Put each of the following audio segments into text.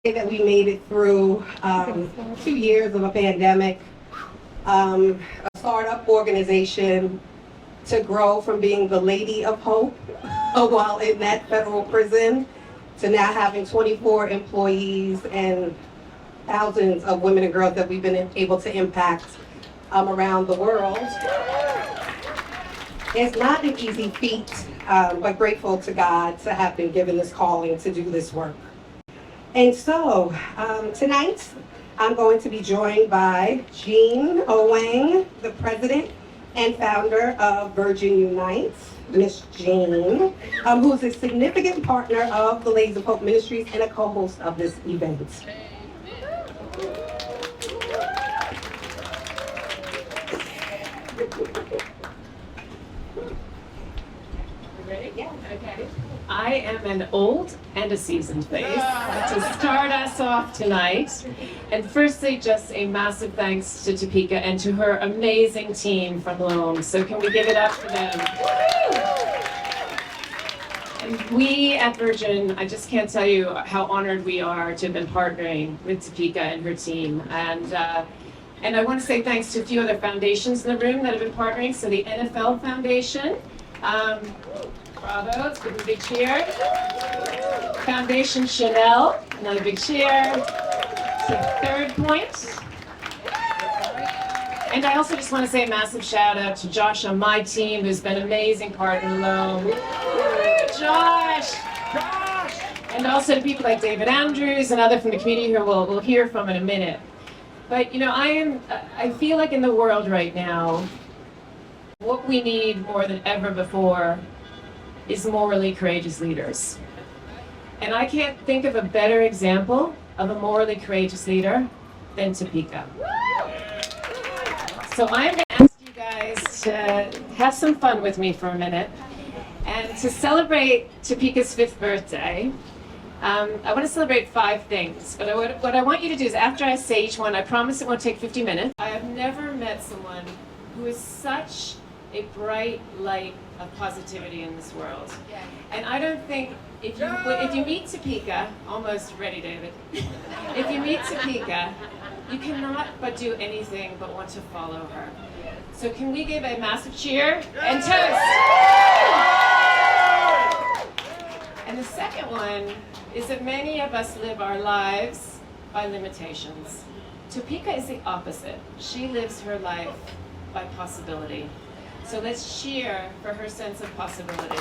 That we made it through 2 years of a pandemic, a startup organization to grow from being the Lady of Hope while in that federal prison to now having 24 employees and thousands of women and girls that we've been able to impact around the world. It's not an easy feat, but grateful to God to have been given this calling to do this work. And so tonight, I'm going to be joined by Jean Owang, the president and founder of Virgin Unites, Miss Jean, who's a significant partner of the Ladies of Hope Ministries and a co-host of this event. Ready? Yeah. Okay. I am an old and a seasoned face to start us off tonight. And firstly, just a massive thanks to Topeka and to her amazing team from LOHM. So can we give it up for them? And we at Virgin, I just can't tell you how honored we are to have been partnering with Topeka and her team. And I want to say thanks to a few other foundations in the room that have been partnering. So the NFL Foundation. Bravo, let's give them a big cheer. Foundation Chanel, another big cheer. So Third Point. And I also just want to say a massive shout out to Josh on my team, who's been an amazing partner alone. Josh! And also to people like David Andrews and other from the community who we'll hear from in a minute. But you know, I feel like in the world right now, what we need more than ever before is morally courageous leaders. And I can't think of a better example of a morally courageous leader than Topeka. So I'm going to ask you guys to have some fun with me for a minute. And to celebrate Topeka's 5th birthday, I want to celebrate 5 things. But what I want you to do is after I say each one, I promise it won't take 50 minutes. I have never met someone who is such a bright light of positivity in this world. Yeah. And I don't think, if you meet Topeka, almost ready, David. If you meet Topeka, you cannot but do anything but want to follow her. So can we give a massive cheer and toast? And the second one is that many of us live our lives by limitations. Topeka is the opposite. She lives her life by possibility. So let's cheer for her sense of possibility.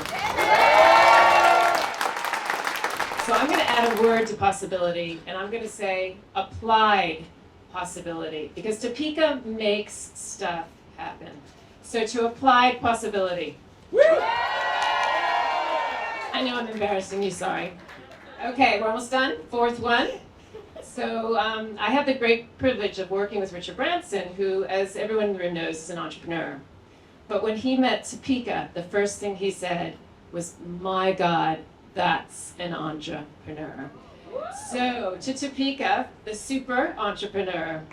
So I'm going to add a word to possibility, and I'm going to say applied possibility, because Topeka makes stuff happen. So to applied possibility. I know I'm embarrassing you, sorry. Okay, we're almost done. 4th one. So I have the great privilege of working with Richard Branson, who, as everyone in the room knows, is an entrepreneur. But when he met Topeka, the first thing he said was, "My God, that's an entrepreneur." So to Topeka, the super entrepreneur.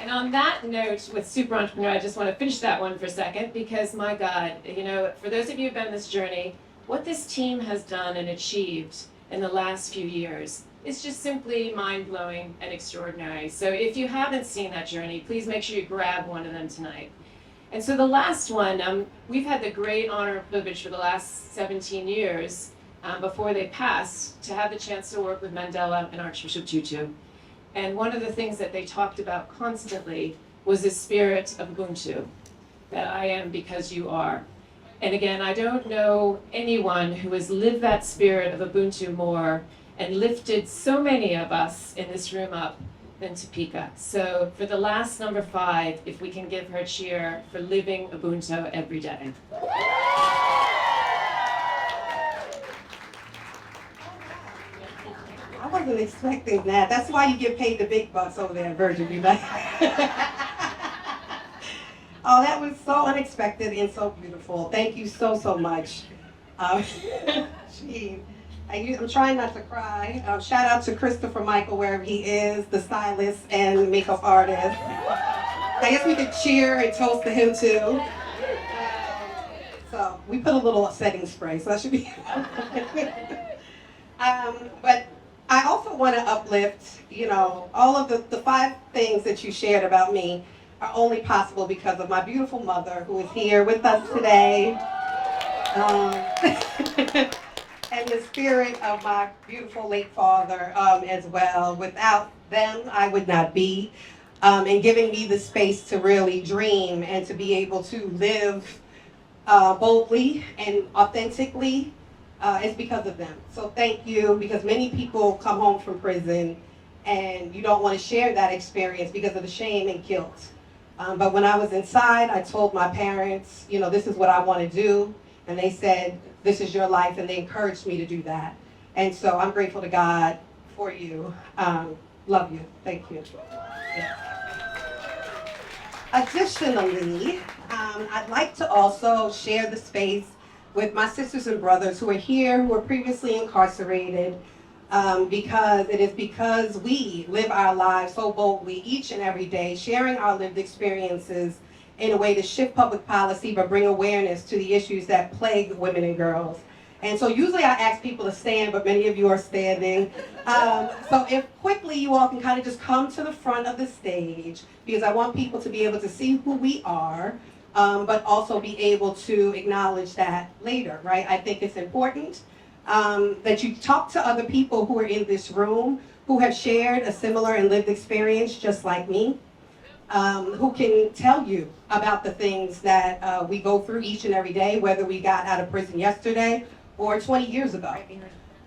And on that note, with super entrepreneur, I just want to finish that one for a second, because my God, you know, for those of you who've been on this journey, what this team has done and achieved in the last few years is just simply mind-blowing and extraordinary. So if you haven't seen that journey, please make sure you grab one of them tonight. And so the last one, we've had the great honor and privilege for the last 17 years, before they passed, to have the chance to work with Mandela and Archbishop Tutu. And one of the things that they talked about constantly was the spirit of Ubuntu, that I am because you are. And again, I don't know anyone who has lived that spirit of Ubuntu more and lifted so many of us in this room up than Topeka. So for the last number 5, if we can give her a cheer for living Ubuntu every day. I wasn't expecting that. That's why you get paid the big bucks over there at Virgin United. Oh, that was so unexpected and so beautiful. Thank you so, so much. Gee, I'm trying not to cry. Shout out to Christopher Michael, wherever he is, the stylist and makeup artist. I guess we could cheer and toast to him too. So we put a little setting spray, so that should be But I also want to uplift, all of the five things that you shared about me are only possible because of my beautiful mother who is here with us today. Um, and the spirit of my beautiful late father as well. Without them, I would not be. And giving me the space to really dream and to be able to live boldly and authentically is because of them. So thank you, because many people come home from prison and you don't want to share that experience because of the shame and guilt. But when I was inside, I told my parents, this is what I want to do. And they said, this is your life, and they encouraged me to do that. And so I'm grateful to God for you. Love you. Thank you. Yeah. Additionally, I'd like to also share the space with my sisters and brothers who are here, who were previously incarcerated, because we live our lives so boldly each and every day, sharing our lived experiences in a way to shift public policy but bring awareness to the issues that plague women and girls. And so usually I ask people to stand, but many of you are standing. So if quickly you all can kind of just come to the front of the stage, because I want people to be able to see who we are, but also be able to acknowledge that later, right? I think it's important that you talk to other people who are in this room who have shared a similar and lived experience just like me, who can tell you about the things that we go through each and every day, whether we got out of prison yesterday or 20 years ago.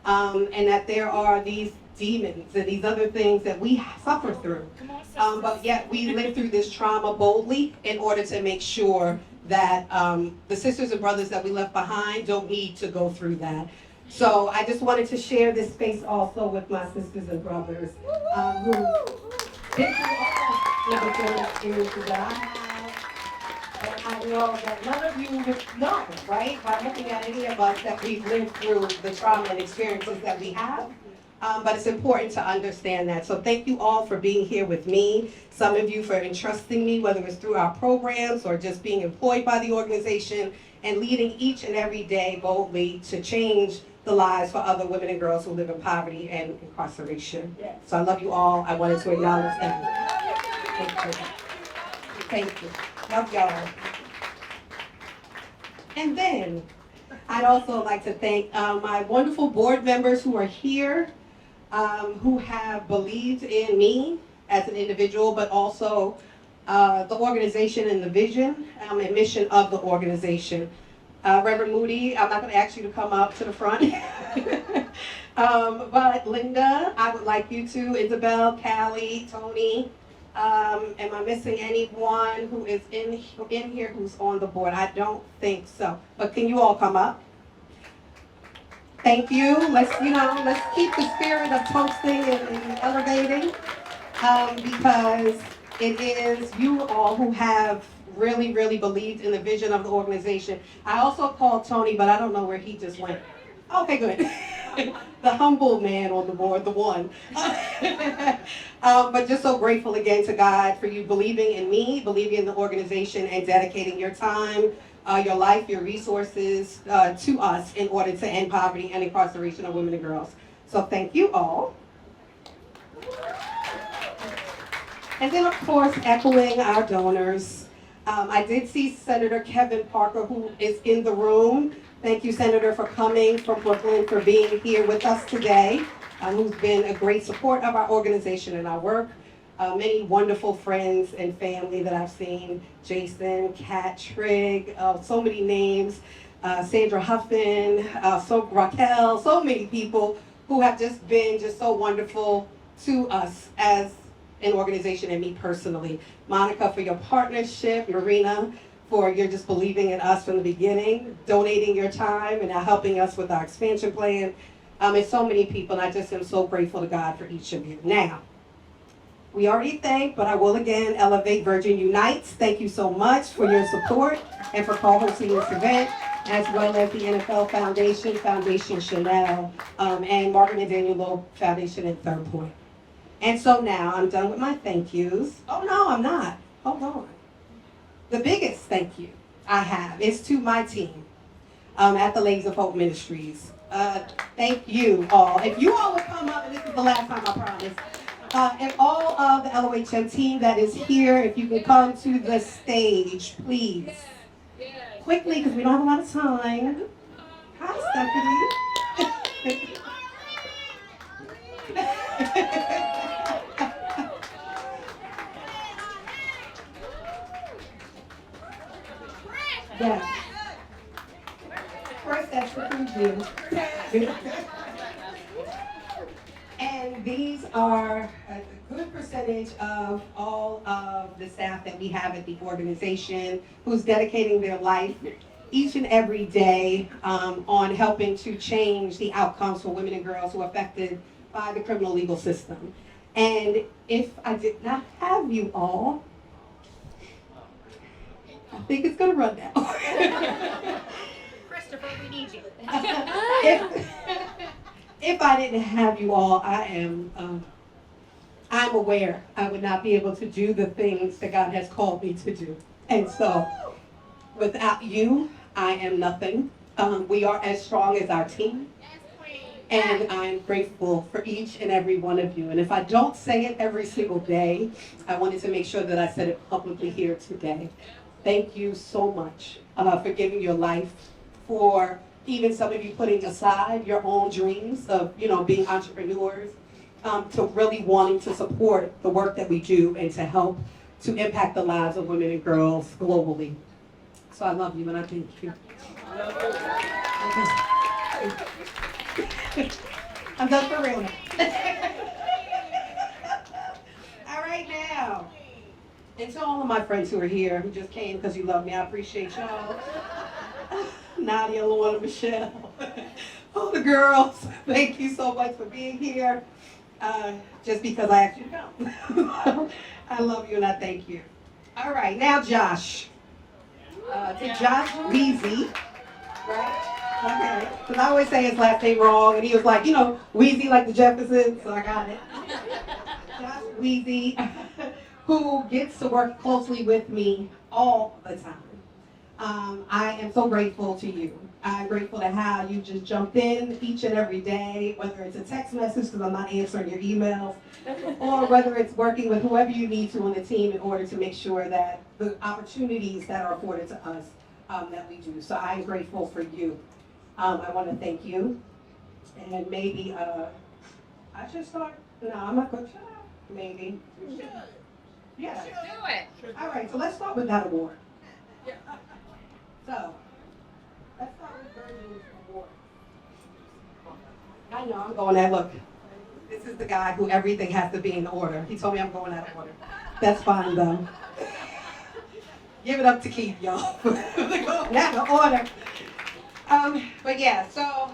And that there are these demons and these other things that we suffer through. But yet we live through this trauma boldly in order to make sure that the sisters and brothers that we left behind don't need to go through that. So I just wanted to share this space also with my sisters and brothers who been through all the different experiences that I have. And I know that none of you would know, right, by looking at any of us, that we've lived through the trauma and experiences that we have. But it's important to understand that. So thank you all for being here with me. Some of you for entrusting me, whether it's through our programs or just being employed by the organization and leading each and every day boldly to change the lives for other women and girls who live in poverty and incarceration. So I love you all. I wanted to acknowledge that. Thank you. Thank you. Love y'all. And then I'd also like to thank my wonderful board members who are here, who have believed in me as an individual, but also the organization and the vision and mission of the organization. Reverend Moody, I'm not going to ask you to come up to the front. But Linda, I would like you to, Isabel, Callie, Tony. Am I missing anyone who is in here who's on the board? I don't think so. But can you all come up? Thank you. Let's keep the spirit of toasting and elevating, because it is you all who have really, really believed in the vision of the organization. I also called Tony, but I don't know where he just went. Okay, good. The humble man on the board, the one. But just so grateful again to God for you believing in me, believing in the organization, and dedicating your time, your life, your resources to us in order to end poverty and incarceration of women and girls. So thank you all. And then, of course, echoing our donors. I did see Senator Kevin Parker, who is in the room. Thank you, Senator, for coming from Brooklyn, for being here with us today, who's been a great support of our organization and our work. Many wonderful friends and family that I've seen. Jason, Kat Trigg, so many names. Sandra Huffman, Raquel, so many people who have just been so wonderful to us as an organization and me personally. Monica, for your partnership. Marina, for your just believing in us from the beginning, donating your time, and now helping us with our expansion plan. And so many people, and I just am so grateful to God for each of you. Now, we already thanked, but I will again elevate Virgin Unites. Thank you so much for your support and for co-hosting this event, as well as the NFL Foundation, Foundation Chanel, and Margaret and Daniel Loeb Foundation and Third Point. And so now I'm done with my thank yous. Oh no, I'm not. Hold on. The biggest thank you I have is to my team at the Ladies of Hope Ministries. Thank you all. If you all would come up, and this is the last time, I promise. And all of the LOHM team that is here, if you can come to the stage, please. Quickly, because we don't have a lot of time. Hi, Stephanie. Yes. First, that's for you. And these are a good percentage of all of the staff that we have at the organization who's dedicating their life each and every day on helping to change the outcomes for women and girls who are affected by the criminal legal system. And if I did not have you all, I think it's going to run now. Christopher, we need you. If I didn't have you all, I'm aware I would not be able to do the things that God has called me to do. And so, without you, I am nothing. We are as strong as our team. And I'm grateful for each and every one of you. And if I don't say it every single day, I wanted to make sure that I said it publicly here today. Thank you so much for giving your life, for even some of you putting aside your own dreams of, being entrepreneurs, to really wanting to support the work that we do and to help to impact the lives of women and girls globally. So I love you and I thank you. I'm done for real now. All right now. And to all of my friends who are here, who just came because you love me, I appreciate y'all. Nadia, Luana, Michelle, all the girls, thank you so much for being here. Just because I asked you to come. I love you and I thank you. All right, now Josh. To Josh Weezy, right? Okay, because I always say his last name wrong, and he was like, Weezy like the Jeffersons, so I got it. Josh Weezy, who gets to work closely with me all the time. I am so grateful to you. I'm grateful to how you just jumped in each and every day, whether it's a text message because I'm not answering your emails, or whether it's working with whoever you need to on the team in order to make sure that the opportunities that are afforded to us that we do. So I'm grateful for you. I want to thank you. And maybe I should start. No, I'm not going to. Maybe. Yeah. Do it. All right, so let's start with that award. So, let's start with Virgin's award. I know, I'm going there. Look, this is the guy who everything has to be in order. He told me I'm going out of order. That's fine, though. Give it up to Keith, y'all. Going out of order. But yeah, so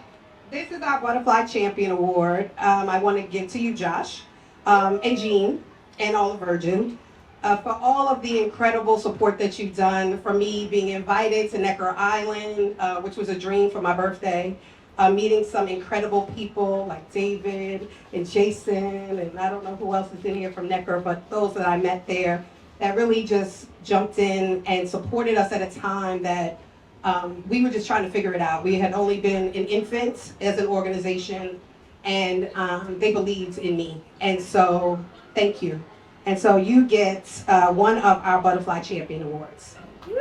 this is our Butterfly Champion Award. I want to give to you, Josh, and Jean, and all of Virgin. For all of the incredible support that you've done, for me being invited to Necker Island, which was a dream for my birthday, meeting some incredible people like David and Jason, and I don't know who else is in here from Necker, but those that I met there that really just jumped in and supported us at a time that we were just trying to figure it out. We had only been an infant as an organization, and they believed in me. And so, thank you. And so you get one of our Butterfly Champion Awards. I'm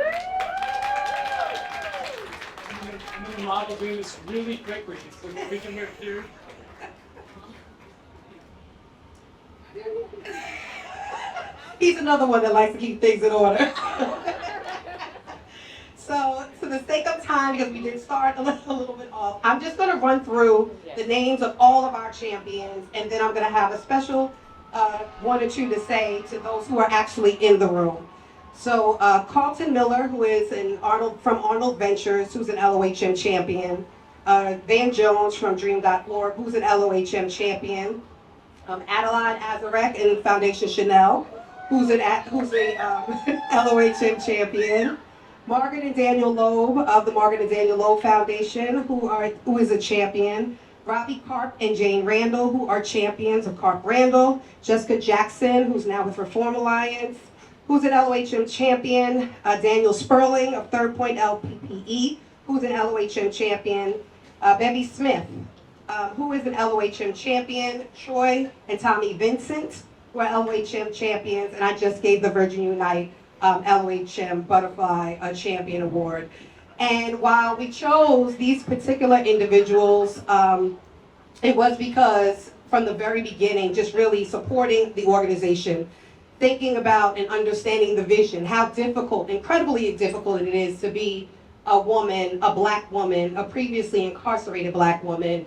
going to model do this really quickly so that we can hear it through. He's another one that likes to keep things in order. So, for the sake of time, because we did start a little bit off, I'm just going to run through the names of all of our champions, and then I'm going to have a special one or two to say to those who are actually in the room. So Carlton Miller, who is from Arnold Ventures, who's an LOHM champion. Van Jones from Dream.org, who's an LOHM champion. Adeline Azarek in Foundation Chanel, who's a LOHM champion. Margaret and Daniel Loeb of the Margaret and Daniel Loeb Foundation, who is a champion. Robbie Karp and Jane Randall, who are champions of Karp Randall. Jessica Jackson, who's now with Reform Alliance, who's an LOHM champion. Daniel Sperling of Third Point LPPE, who's an LOHM champion. Bevy Smith, who is an LOHM champion, Troy and Tommy Vincent, who are LOHM champions, and I just gave the Virgin Unite LOHM Butterfly Champion Award. And while we chose these particular individuals, it was because from the very beginning, just really supporting the organization, thinking about and understanding the vision, how difficult, incredibly difficult it is to be a woman, a black woman, a previously incarcerated black woman,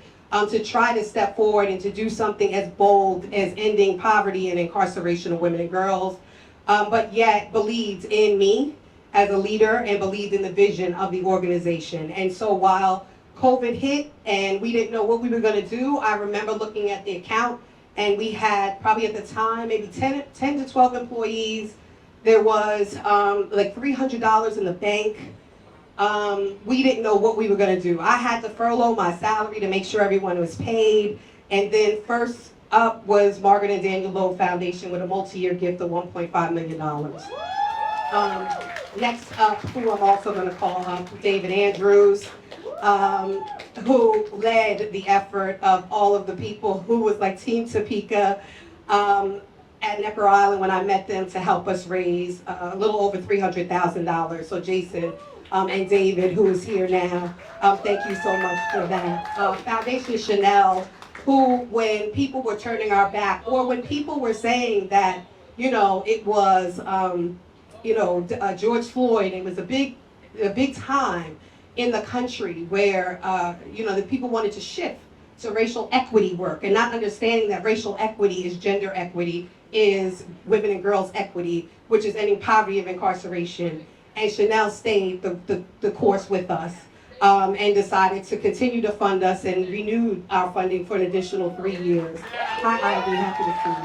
to try to step forward and to do something as bold as ending poverty and incarceration of women and girls, but yet believed in me as a leader and believed in the vision of the organization. And so while COVID hit and we didn't know what we were going to do, I remember looking at the account and we had probably at the time maybe 10 to 12 employees. There was like $300 in the bank. We didn't know what we were going to do. I had to furlough my salary to make sure everyone was paid. And then first up was Margaret and Daniel Lowe Foundation with a multi-year gift of $1.5 million. Next up, who I'm also going to call up, David Andrews, who led the effort of all of the people who was like Team Topeka at Necker Island when I met them to help us raise a little over $300,000. So Jason and David, who is here now, thank you so much for that. Foundation Chanel, who when people were turning our back or when people were saying that, you know, it was, George Floyd, it was a big time in the country where, the people wanted to shift to racial equity work and not understanding that racial equity is gender equity, is women and girls equity, which is ending poverty and incarceration. And Chanel stayed the course with us and decided to continue to fund us and renewed our funding for an additional 3 years. Hi, Ivy, happy to see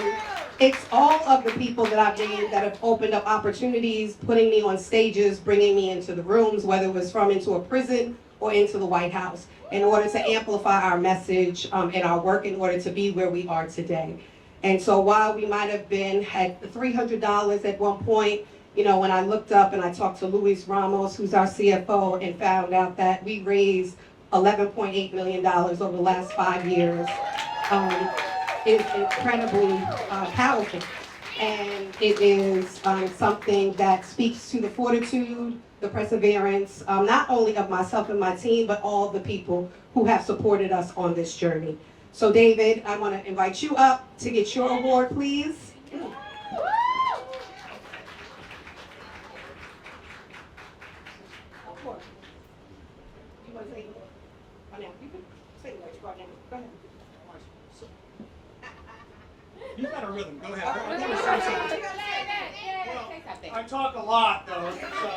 you. It's all of the people that I've named that have opened up opportunities, putting me on stages, bringing me into the rooms, whether it was from into a prison or into the White House, in order to amplify our message and our work in order to be where we are today. And so while we might have had $300 at one point, when I looked up and I talked to Luis Ramos, who's our CFO, and found out that we raised $11.8 million over the last 5 years, is incredibly powerful. And it is something that speaks to the fortitude, the perseverance, not only of myself and my team, but all the people who have supported us on this journey. So David, I want to invite you up to get your award, please. You got a rhythm. Go ahead. Well, I talk a lot, though, so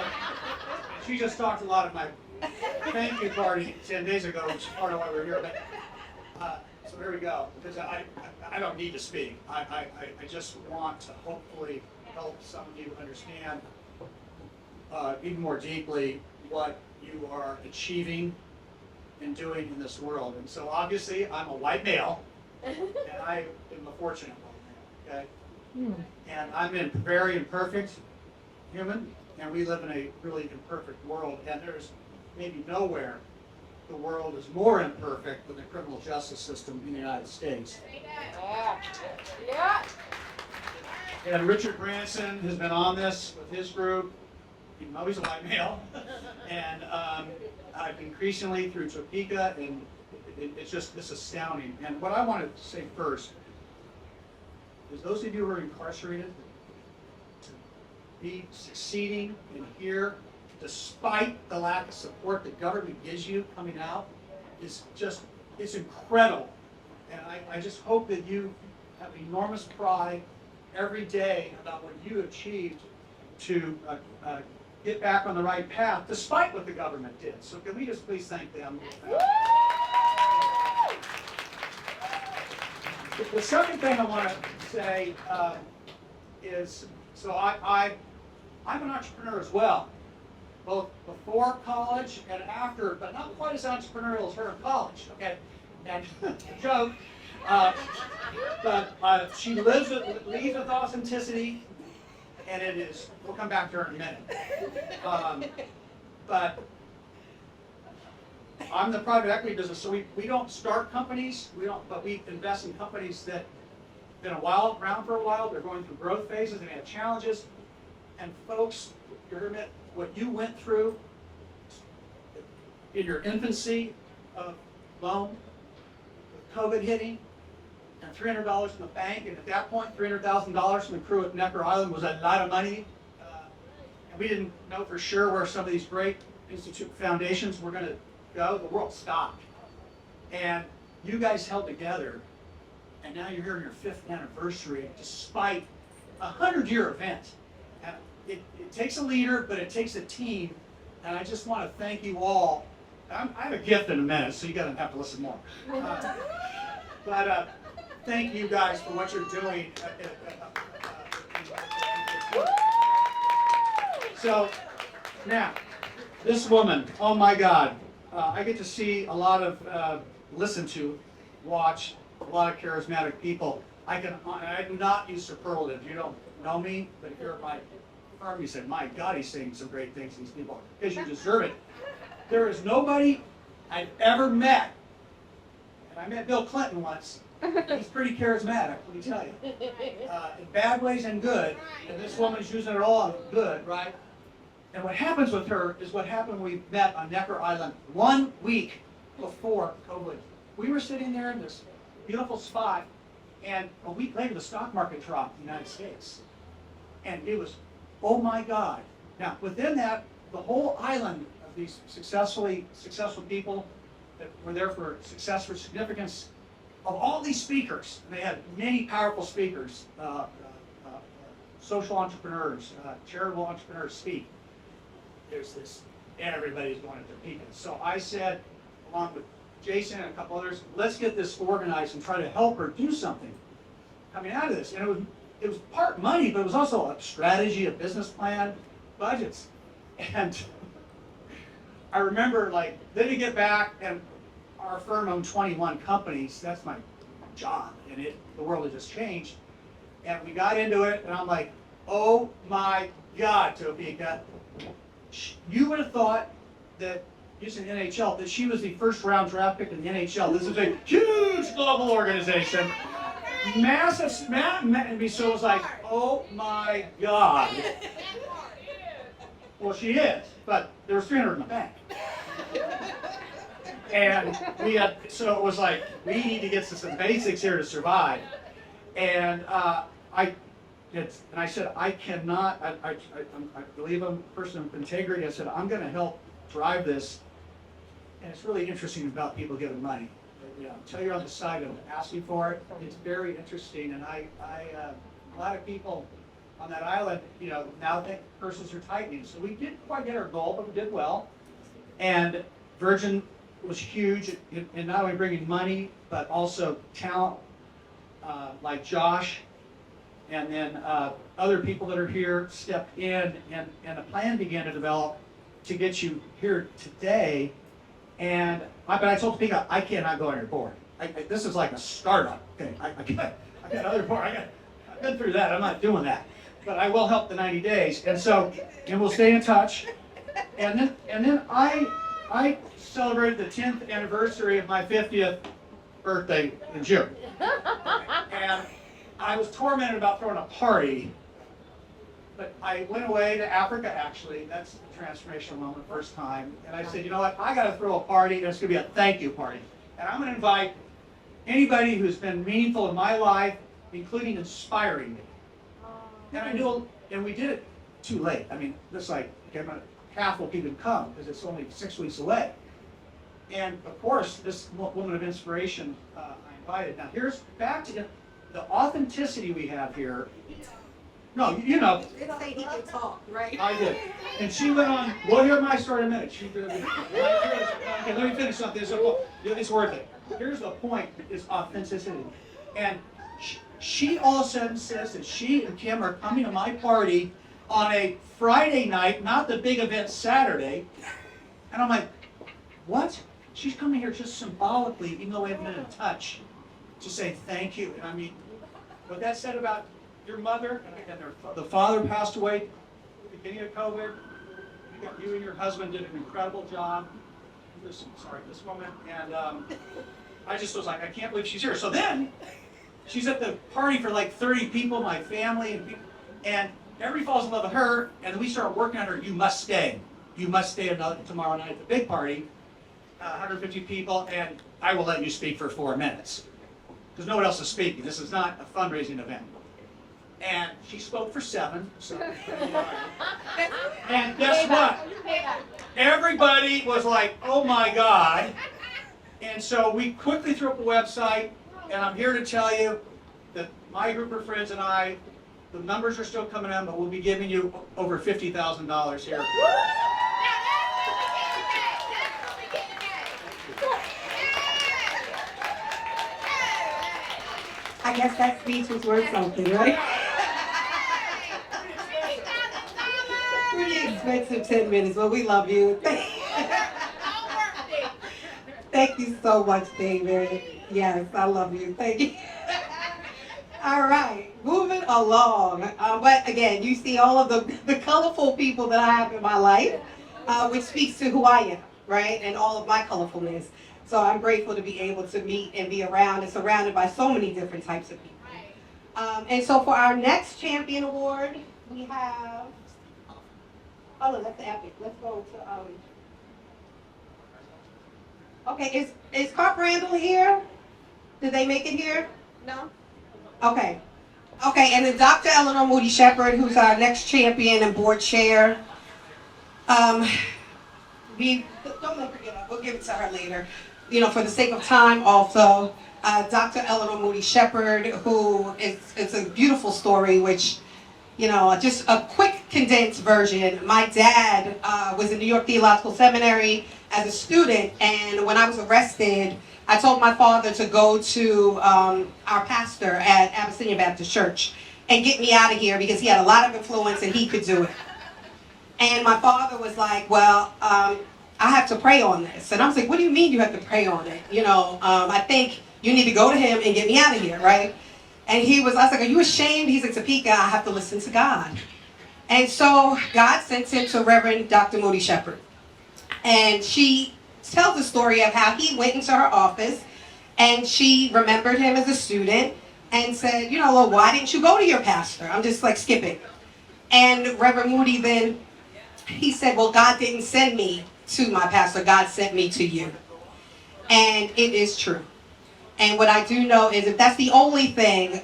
she just talked a lot at my thank you party 10 days ago, which is part of why we're here. But, so here we go. Because I don't need to speak. I just want to hopefully help some of you understand even more deeply what you are achieving and doing in this world. And so obviously I'm a white male, and I am a fortunate one. Okay? And I'm a very imperfect human, and we live in a really imperfect world, and there's maybe nowhere the world is more imperfect than the criminal justice system in the United States. And Richard Branson has been on this with his group, even though he's a white male, and I've increasingly through Topeka, and it's astounding. And what I want to say first is those of you who are incarcerated, to be succeeding in here, despite the lack of support the government gives you coming out, it's incredible. And I just hope that you have enormous pride every day about what you achieved to get back on the right path, despite what the government did. So can we just please thank them? The second thing I want to say is, so I'm an entrepreneur as well, both before college and after, but not quite as entrepreneurial as her in college, okay? And joke, but she leads with authenticity, and it is, we'll come back to her in a minute. But I'm the private equity business, so we don't start companies, but we invest in companies that been around for a while, they're going through growth phases, and they have challenges. And folks, you're gonna admit what you went through in your infancy of loan, with COVID hitting, and $300 in the bank, and at that point, $300,000 from the crew at Necker Island was a lot of money. And we didn't know for sure where some of these great institute foundations were gonna go. The world stopped. And you guys held together, and now you're here in your 5th anniversary, despite a 100-year event. And it takes a leader, but it takes a team, and I just want to thank you all. I have a gift in a minute, so you're going to have to listen more. But thank you guys for what you're doing. So now, this woman, oh my God, I get to see a lot of, listen to, watch a lot of charismatic people. I do not use superlatives. You don't know me, but if you're at my farm, you say, my God, he's saying some great things to these people, because you deserve it. There is nobody I've ever met, and I met Bill Clinton once. He's pretty charismatic, let me tell you. In bad ways and good, and this woman's using it all on good, right? And what happens with her is what happened when we met on Necker Island 1 week before COVID. We were sitting there in this beautiful spot, and a week later the stock market dropped in the United States. And it was, oh my God. Now, within that, the whole island of these successful people that were there for success, for significance, of all these speakers, and they had many powerful speakers, social entrepreneurs, charitable entrepreneurs speak. There's this, everybody's going at their peak. So I said, along with Jason and a couple others, let's get this organized and try to help her do something coming out of this. And it was part money, but it was also a strategy, a business plan, budgets. And I remember, like, then to get back, and our firm owned 21 companies. That's my job, and the world had just changed. And we got into it, and I'm like, oh my God, Topeka, you would have thought that, using NHL, that she was the first round draft pick in the NHL. This is a huge global organization. Massive, and so it was like, oh my God. Well, she is, but there was 300 in the bank. And so it was like, we need to get to some basics here to survive. And I said, I cannot, I believe I'm a person of integrity. I said, I'm going to help drive this. And it's really interesting about people giving money. Until you're on the side of asking for it, it's very interesting. And a lot of people on that island, now think purses are tightening. So we didn't quite get our goal, but we did well. And Virgin was huge in not only bringing money, but also talent, like Josh. And then other people that are here stepped in, and a plan began to develop to get you here today. And I told Topeka, I cannot go on your board. This is like a startup thing. I got other board. I've been through that. I'm not doing that. But I will help the 90 days. And we'll stay in touch. And then I celebrated the 10th anniversary of my 50th birthday in June. And I was tormented about throwing a party. But I went away to Africa, actually. That's a transformational moment, first time. And I said, you know what? I got to throw a party, and it's going to be a thank you party. And I'm going to invite anybody who's been meaningful in my life, including inspiring me. And we did it too late. I mean, this like, half will even come, because it's only 6 weeks away. And of course, this woman of inspiration, I invited. Now, here's back to the authenticity we have here. No, It say he can talk, right? I did. And she went on, we'll hear my story in a minute. Okay, let me finish something. It's worth it. Here's the point, is authenticity. And she all of a sudden says that she and Kim are coming to my party on a Friday night, not the big event Saturday. And I'm like, what? She's coming here just symbolically, even though we haven't been in touch, to say thank you. And I mean, what that said about your mother, and the father passed away at the beginning of COVID. You and your husband did an incredible job. this woman, and I just was like, I can't believe she's here. So then, she's at the party for like 30 people, my family, and everybody falls in love with her, and we start working on her. You must stay. You must stay tomorrow night at the big party, 150 people, and I will let you speak for 4 minutes. Because no one else is speaking. This is not a fundraising event. And she spoke for 7. So, and guess what? Everybody was like, oh my God. And so we quickly threw up a website, and I'm here to tell you that my group of friends and I, the numbers are still coming in, but we'll be giving you over $50,000 here. I guess that speech was worth something, right? Pretty expensive 10 minutes, but we love you. Thank you so much, David. Yes, I love you. Thank you. All right, moving along. But again, you see all of the colorful people that I have in my life, which speaks to who I am, right? And all of my colorfulness. So I'm grateful to be able to meet and be around and surrounded by so many different types of people. And so for our next champion award, we have, oh no, that's the epic. Let's go to, okay, is Carp Randall here? Did they make it here? No? Okay. Okay, and then Dr. Eleanor Moody Shepherd, who's our next champion and board chair. Don't let her get up. We'll give it to her later. You know, for the sake of time also, Dr. Eleanor Moody Shepherd, who it's a beautiful story, which, you know, just a quick condensed version. My dad was in New York Theological Seminary as a student, and when I was arrested, I told my father to go to our pastor at Abyssinia Baptist Church and get me out of here because he had a lot of influence and he could do it. And my father was like, well, I have to pray on this. And I was like, what do you mean you have to pray on it? You know, I think you need to go to him and get me out of here, right? And I was like, are you ashamed? He's like, Topeka, I have to listen to God. And so God sent him to Reverend Dr. Moody Shepherd. And she tells the story of how he went into her office and she remembered him as a student and said, you know, well, why didn't you go to your pastor? I'm just like skipping. And Reverend Moody then, he said, well, God didn't send me to my pastor. God sent me to you. And it is true. And what I do know is if that's the only thing,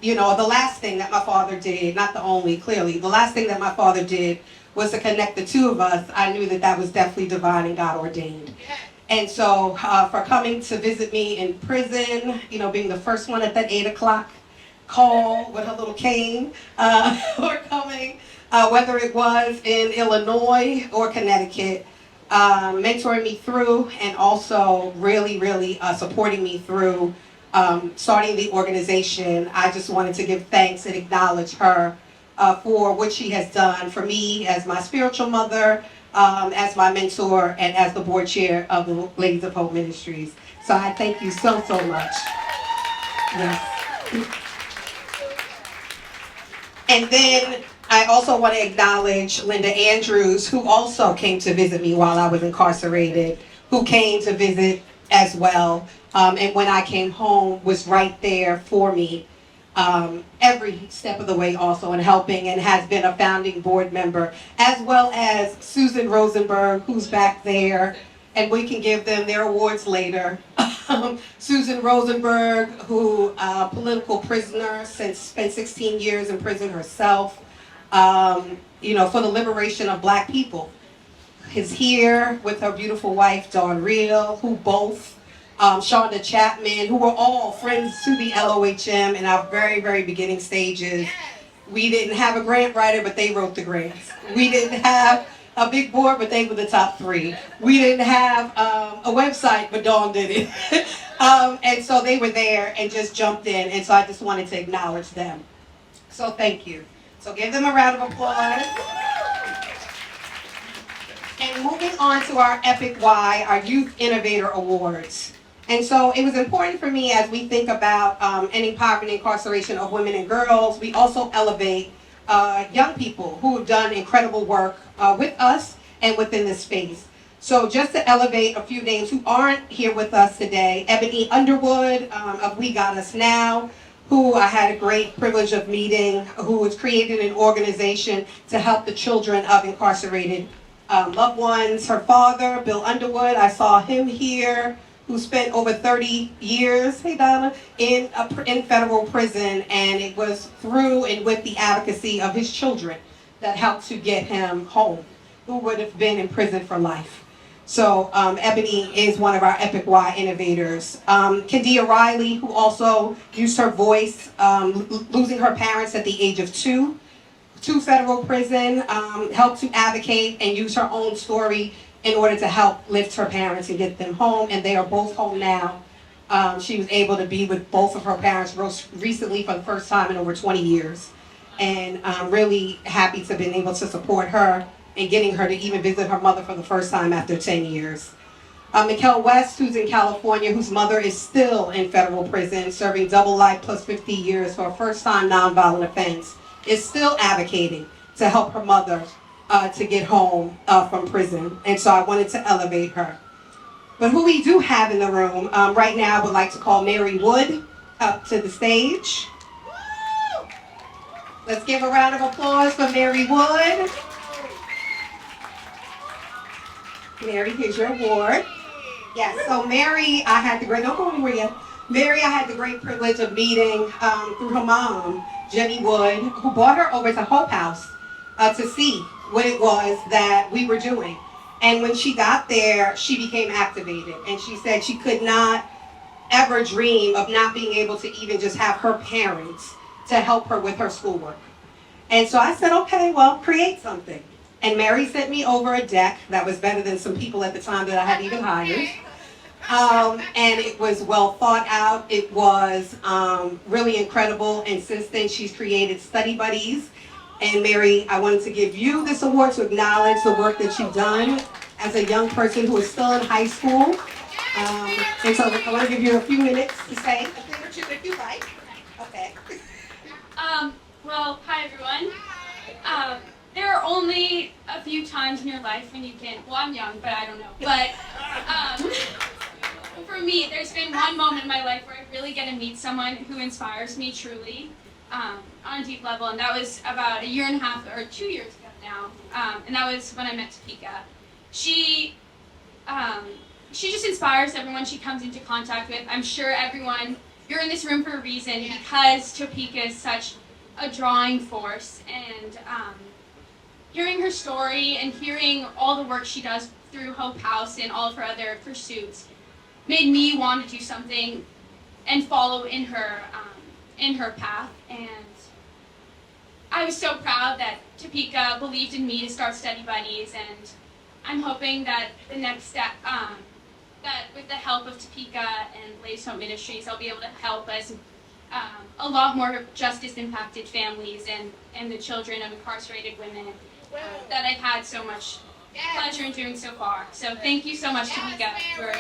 you know, the last thing that my father did, not the only, clearly, the last thing that my father did was to connect the two of us, I knew that that was definitely divine and God ordained. And so for coming to visit me in prison, you know, being the first one at that 8 o'clock call with a little cane, or coming, whether it was in Illinois or Connecticut, mentoring me through and also really supporting me through starting the organization. I just wanted to give thanks and acknowledge her for what she has done for me as my spiritual mother, as my mentor, and as the board chair of the Ladies of Hope Ministries. So I thank you so much. Yes. And then I also want to acknowledge Linda Andrews, who also came to visit me while I was incarcerated, who came to visit as well. And when I came home, was right there for me every step of the way also in helping, and has been a founding board member, as well as Susan Rosenberg, who's back there, and we can give them their awards later. Susan Rosenberg, who political prisoner, spent 16 years in prison herself, you know, for the liberation of Black people, is here with her beautiful wife, Dawn Reel, who both, Shonda Chapman, who were all friends to the LOHM in our very beginning stages. We didn't have a grant writer, but they wrote the grants. We didn't have a big board, but they were the top 3. We didn't have a website, but Dawn did it. And so they were there and just jumped in, and so I just wanted to acknowledge them. So thank you. So give them a round of applause. And moving on to our Epic Y, our Youth Innovator Awards. And so it was important for me as we think about ending poverty and incarceration of women and girls, we also elevate young people who have done incredible work with us and within this space. So just to elevate a few names who aren't here with us today, Ebony Underwood of We Got Us Now, who I had a great privilege of meeting, who has created an organization to help the children of incarcerated loved ones. Her father, Bill Underwood, I saw him here, who spent over 30 years, hey Donna, in federal prison, and it was through and with the advocacy of his children that helped to get him home, who would have been in prison for life. So Ebony is one of our Epic Y innovators. Kadia Riley, who also used her voice, losing her parents at the age of 2 to federal prison, helped to advocate and use her own story in order to help lift her parents and get them home, and they are both home now. She was able to be with both of her parents recently for the first time in over 20 years. And I'm really happy to have been able to support her and getting her to even visit her mother for the first time after 10 years. Mikkel West, who's in California, whose mother is still in federal prison, serving double life plus 50 years for a first-time nonviolent offense, is still advocating to help her mother to get home from prison. And so I wanted to elevate her. But who we do have in the room right now, I would like to call Mary Wood up to the stage. Let's give a round of applause for Mary Wood. Mary, here's your award. Yes, so Mary, I had the great, don't go anywhere yet. Mary, I had the great privilege of meeting through her mom, Jenny Wood, who brought her over to Hope House to see what it was that we were doing. And when she got there, she became activated. And she said she could not ever dream of not being able to even just have her parents to help her with her schoolwork. And so I said, okay, well, create something. And Mary sent me over a deck that was better than some people at the time that I had even hired. And it was well thought out. It was really incredible. And since then, she's created study buddies. And Mary, I wanted to give you this award to acknowledge the work that you've done as a young person who is still in high school. And so I want to give you a few minutes to say a thing or two if you like. Okay. Well, hi everyone. There are only a few times in your life when you can, well, I'm young, but I don't know. But for me, there's been one moment in my life where I really get to meet someone who inspires me truly on a deep level, and that was about 1.5 years or 2 years ago now, and that was when I met Topeka. She just inspires everyone she comes into contact with. I'm sure everyone, you're in this room for a reason because Topeka is such a drawing force, and hearing her story and hearing all the work she does through Hope House and all of her other pursuits made me want to do something and follow in her path. And I was so proud that Topeka believed in me to start Study Buddies, and I'm hoping that the next step, that with the help of Topeka and LOHM Ministries, I'll be able to help us a lot more justice-impacted families and the children of incarcerated women that I've had so much pleasure in doing so far. So thank you so much, Topeka, for...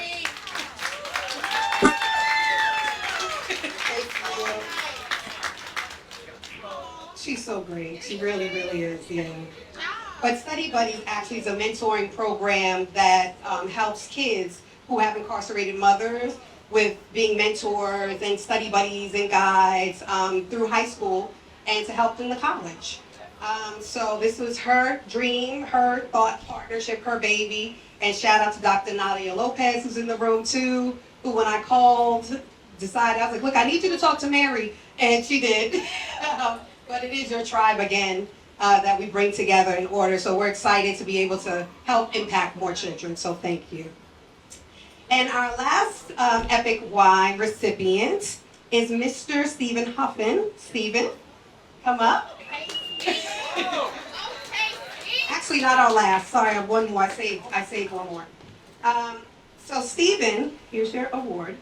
She's so great. She really, really is, yeah. But Study Buddies actually is a mentoring program that helps kids who have incarcerated mothers with being mentors and study buddies and guides through high school and to help them to college. So this was her dream, her thought partnership, her baby. And shout out to Dr. Nadia Lopez, who's in the room too, who when I called, decided, I was like, look, I need you to talk to Mary. And she did. But it is your tribe again that we bring together in order. So we're excited to be able to help impact more children. So thank you. And our last Epic Y recipient is Mr. Stephen Huffin. Stephen, come up. Actually, not our last. Sorry, I have one more. I saved one more. So Stephen, here's your award.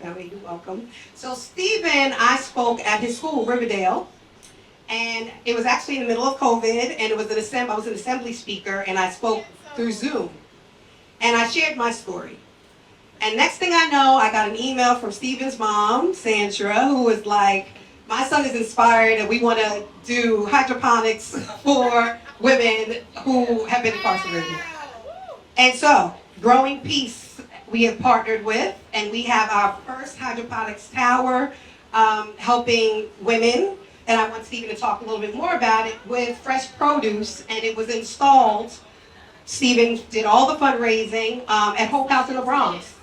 That way you're welcome. So Stephen, I spoke at his school, Riverdale. And it was actually in the middle of COVID, and it was I was an assembly speaker, and I spoke through Zoom. And I shared my story. And next thing I know, I got an email from Stephen's mom, Sandra, who was like, my son is inspired, and we want to do hydroponics for women who have been incarcerated. And so, Growing Peace we have partnered with, and we have our first hydroponics tower helping women. And I want Stephen to talk a little bit more about it with fresh produce, and it was installed. Stephen did all the fundraising at Hope House in the Bronx.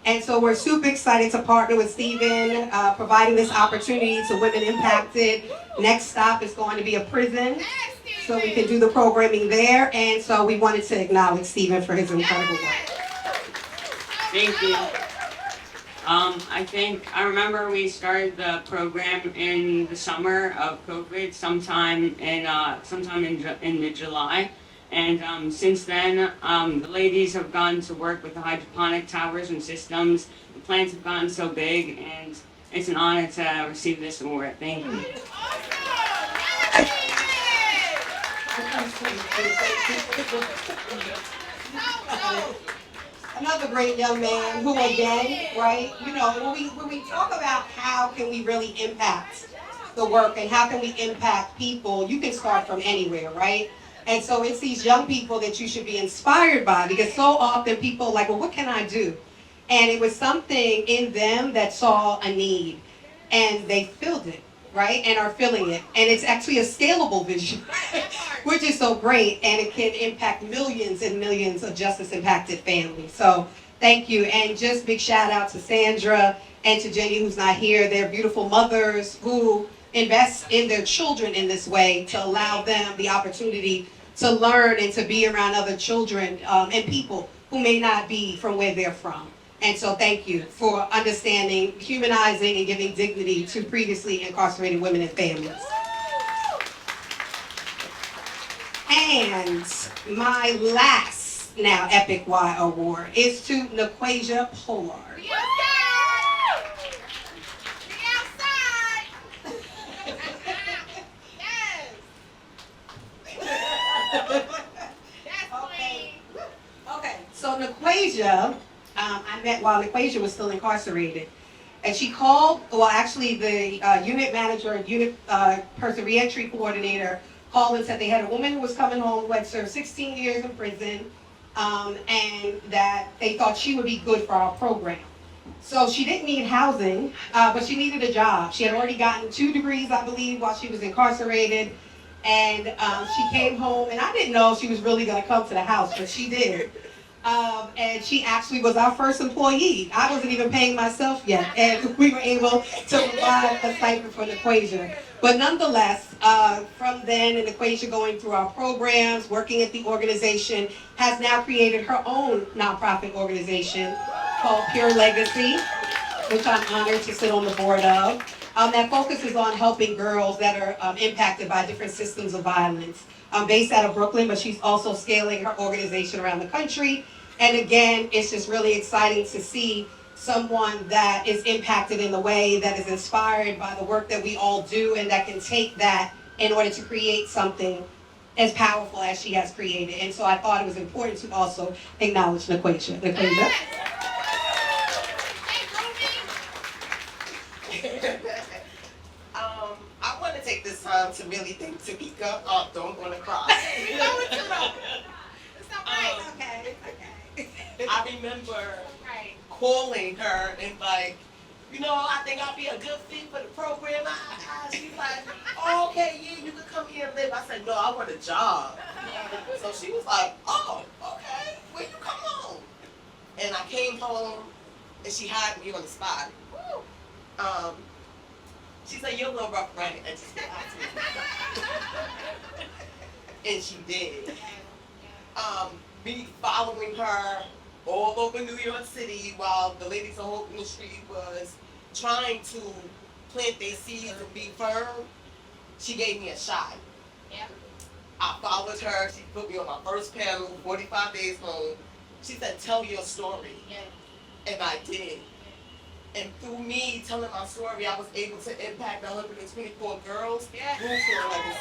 And so we're super excited to partner with Stephen, providing this opportunity to women impacted. Next stop is going to be a prison, so we can do the programming there. And so we wanted to acknowledge Stephen for his incredible work. Thank you. I remember we started the program in the summer of COVID, sometime in mid-July. And since then, the ladies have gotten to work with the hydroponic towers and systems. The plants have gotten so big, and it's an honor to receive this award. Thank you. Another great young man who again, right, when we talk about how can we really impact the work and how can we impact people, you can start from anywhere, right? And so it's these young people that you should be inspired by, because so often people are like, well, what can I do? And it was something in them that saw a need, and they filled it, right? And are filling it. And it's actually a scalable vision, which is so great, and it can impact millions and millions of justice-impacted families. So thank you, and just big shout out to Sandra and to Jenny, who's not here. They're beautiful mothers who invest in their children in this way to allow them the opportunity to learn and to be around other children and people who may not be from where they're from. And so thank you for understanding, humanizing, and giving dignity to previously incarcerated women and families. And my last now Epic Y award is to Naquasia Pollard. Okay, so Naquasia, I met while Naquasia was still incarcerated. And she called, well, actually the unit manager, reentry coordinator, called and said they had a woman who was coming home who had served 16 years in prison, and that they thought she would be good for our program. So she didn't need housing, but she needed a job. She had already gotten 2 degrees, I believe, while she was incarcerated. And she came home, and I didn't know she was really going to come to the house, but she did. And she actually was our first employee. I wasn't even paying myself yet, and we were able to provide a stipend for Naquasia. But nonetheless, from then, and Naquasia going through our programs, working at the organization, has now created her own nonprofit organization called Pure Legacy, which I'm honored to sit on the board of. That focuses on helping girls that are impacted by different systems of violence. Based out of Brooklyn, but she's also scaling her organization around the country. And again, it's just really exciting to see someone that is impacted in the way that is inspired by the work that we all do, and that can take that in order to create something as powerful as she has created. And so I thought it was important to also acknowledge Naquasia. Naquasia? I want to take this time to really thank Tamika. Don't want to cry. No, it's all right. Okay. I remember calling her and like, I think I'll be a good fit for the program. She's like, oh, okay, yeah, you can come here and live. I said, no, I want a job. So she was like, oh, okay, well, you come home. And I came home, and she hired me on the spot. She said, you're a little rough around the edges. And she did. Me following her all over New York City while the ladies on Hope in the Street was trying to plant their seeds and be firm, she gave me a shot. Yeah. I followed her. She put me on my first panel, 45 days home. She said, tell your story. Yeah. And I did. And through me telling my story, I was able to impact 124 girls through Pure Legacy.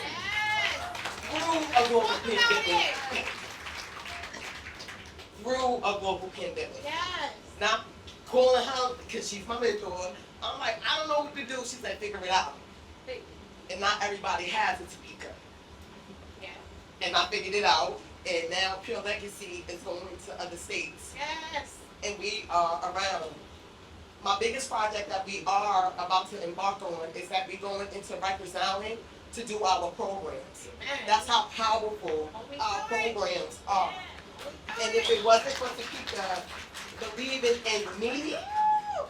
Through a global pandemic. Through a global pandemic. Yes. Not calling her because she's my mentor. I'm like, I don't know what to do. She said, figure it out. And not everybody has a Topeka. Yeah. And I figured it out. And now Pure Legacy is going to other states. Yes. And we are around. My biggest project that we are about to embark on is that we're going into Rikers Island to do our programs. That's how powerful our programs are. And if it wasn't for Topeka believing in me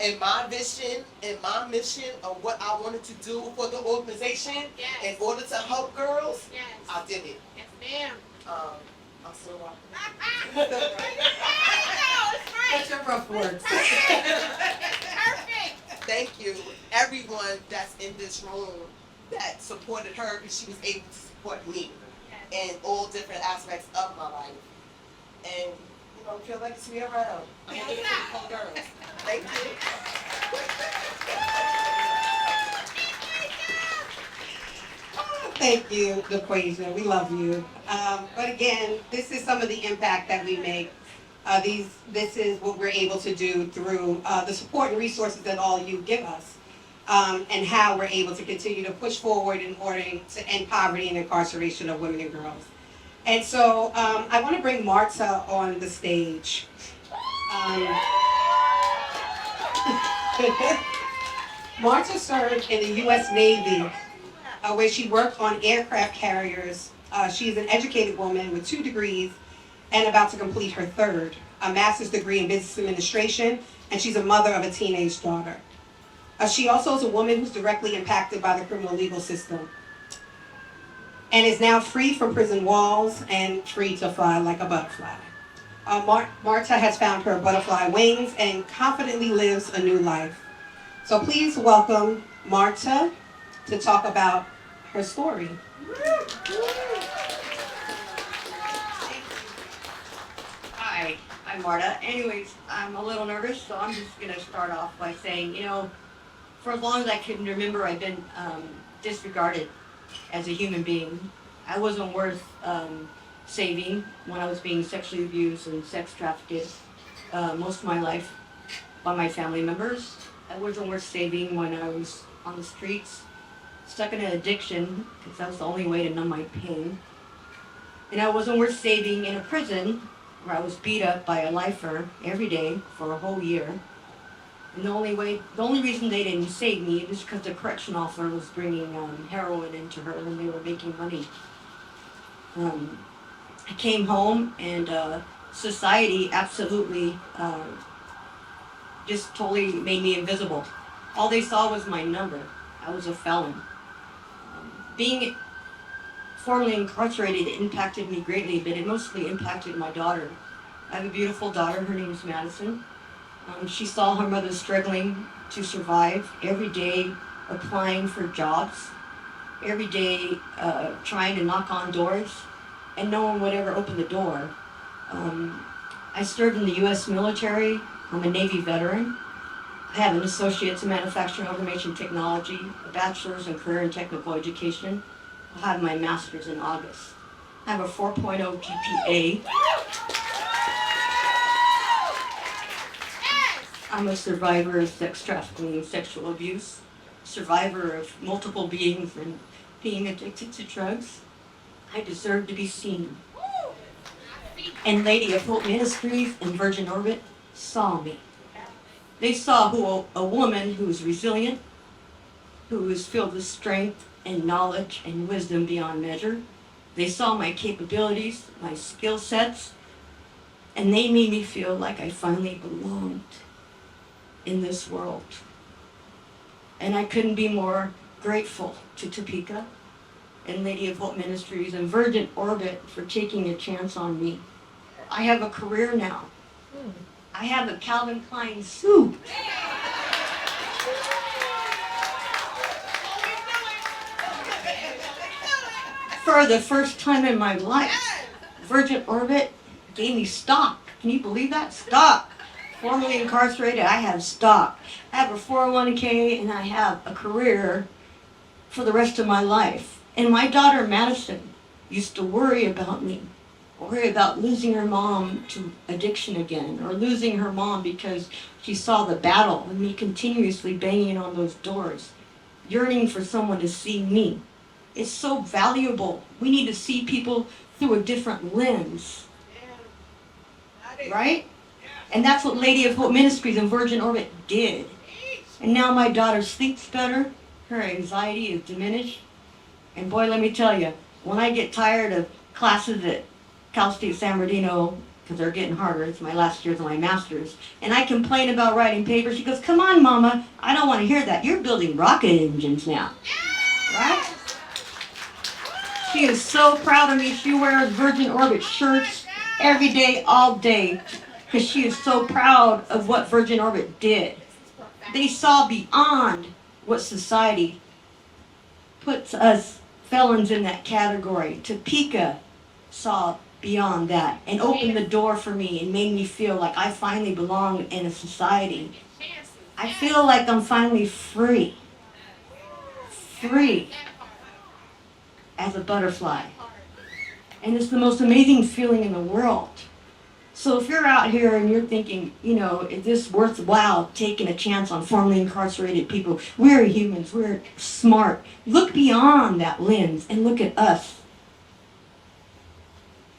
and my vision and my mission of what I wanted to do for the organization in order to help girls, I did it. Yes, ma'am. I'm so welcome. That's your rough words. Perfect. Thank you, everyone that's in this room that supported her because she was able to support me in all different aspects of my life. And you know, feel like it's me around. I'm gonna get to call girls. Thank you. Thank you, LaQuasia. We love you. But again, this is some of the impact that we make. This is what we're able to do through the support and resources that all you give us, and how we're able to continue to push forward in order to end poverty and incarceration of women and girls. And so I want to bring Marta on the stage. Marta served in the U.S. Navy, where she worked on aircraft carriers. She's an educated woman with 2 degrees and about to complete her 3rd, a master's degree in business administration, and she's a mother of a teenage daughter. She also is a woman who's directly impacted by the criminal legal system and is now free from prison walls and free to fly like a butterfly. Marta has found her butterfly wings and confidently lives a new life. So please welcome Marta to talk about her story. Hi, I'm Marta. Anyways, I'm a little nervous, so I'm just going to start off by saying, you know, for as long as I can remember, I've been disregarded as a human being. I wasn't worth saving when I was being sexually abused and sex trafficked most of my life by my family members. I wasn't worth saving when I was on the streets, stuck in an addiction, because that was the only way to numb my pain. And I wasn't worth saving in a prison where I was beat up by a lifer every day for a whole year. And the only reason they didn't save me was because the correction officer was bringing heroin into her and they were making money. I came home and society absolutely just totally made me invisible. All they saw was my number. I was a felon. Being formerly incarcerated impacted me greatly, but it mostly impacted my daughter. I have a beautiful daughter, her name is Madison. She saw her mother struggling to survive, every day applying for jobs, every day trying to knock on doors, and no one would ever open the door. I served in the U.S. military. I'm a Navy veteran. I have an associate's in manufacturing automation technology, a bachelor's in career and technical education. I'll have my master's in August. I have a 4.0 GPA. I'm a survivor of sex trafficking and sexual abuse, survivor of multiple beings and being addicted to drugs. I deserve to be seen. And Lady of Hope Ministries and Virgin Orbit saw me. They saw a woman who is resilient, who is filled with strength and knowledge and wisdom beyond measure. They saw my capabilities, my skill sets, and they made me feel like I finally belonged in this world. And I couldn't be more grateful to Topeka and Lady of Hope Ministries and Virgin Orbit for taking a chance on me. I have a career now. I have a Calvin Klein suit. For the first time in my life, Virgin Orbit gave me stock. Can you believe that? Stock. Formerly incarcerated, I have stock. I have a 401k and I have a career for the rest of my life. And my daughter Madison used to worry about me, worry about losing her mom to addiction again, or losing her mom because she saw the battle and me continuously banging on those doors, yearning for someone to see me. It's so valuable. We need to see people through a different lens, right? And that's what Lady of Hope Ministries and Virgin Orbit did. And now my daughter sleeps better, her anxiety is diminished. And boy, let me tell you, when I get tired of classes at Cal State San Bernardino, because they're getting harder, it's my last years of my master's, and I complain about writing papers, she goes, come on, Mama, I don't want to hear that. You're building rocket engines now, right? She is so proud of me. She wears Virgin Orbit shirts every day, all day, because she is so proud of what Virgin Orbit did. They saw beyond what society puts us felons in that category. Topeka saw beyond that and opened the door for me and made me feel like I finally belong in a society. I feel like I'm finally free. Free as a butterfly. And it's the most amazing feeling in the world. So if you're out here and you're thinking, you know, is this worthwhile taking a chance on formerly incarcerated people? We're humans, we're smart. Look beyond that lens and look at us.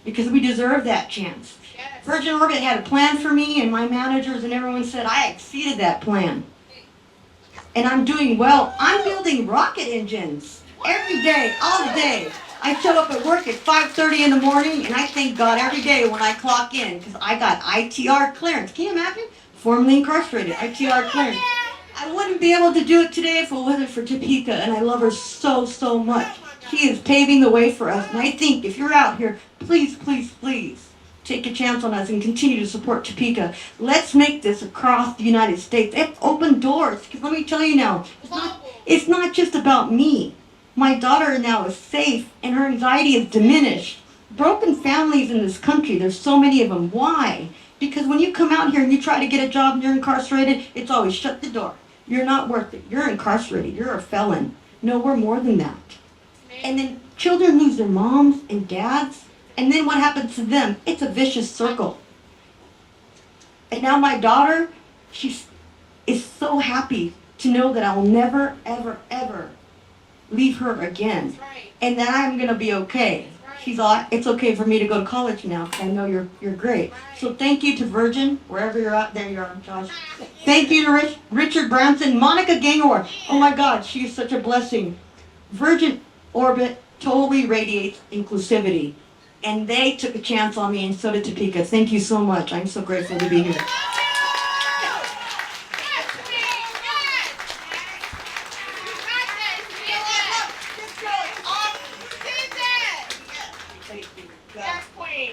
Because we deserve that chance. Virgin Orbit had a plan for me, and my managers and everyone said I exceeded that plan. And I'm doing well. I'm building rocket engines every day, all day. I show up at work at 5:30 in the morning, and I thank God every day when I clock in, because I got ITR clearance. Can you imagine? Formerly incarcerated, ITR clearance. I wouldn't be able to do it today if it wasn't for Topeka, and I love her so, so much. She is paving the way for us, and I think if you're out here, please, please, please, take a chance on us and continue to support Topeka. Let's make this across the United States. Let's open doors, because let me tell you now, it's not just about me. My daughter now is safe, and her anxiety is diminished. Broken families in this country, there's so many of them. Why? Because when you come out here and you try to get a job and you're incarcerated, it's always shut the door. You're not worth it. You're incarcerated. You're a felon. No, we're more than that. And then children lose their moms and dads, and then what happens to them? It's a vicious circle. And now my daughter, she is so happy to know that I'll never, ever, ever leave her again, and that I'm gonna be okay. She's all, it's okay for me to go to college now, because I know you're great. So thank you to Virgin, wherever you're at. There you are, Josh. Thank you to Richard Branson, Monica Gangor. Oh my God, she is such a blessing. Virgin Orbit totally radiates inclusivity, and they took a chance on me, and so did Topeka. Thank you so much. I'm so grateful to be here.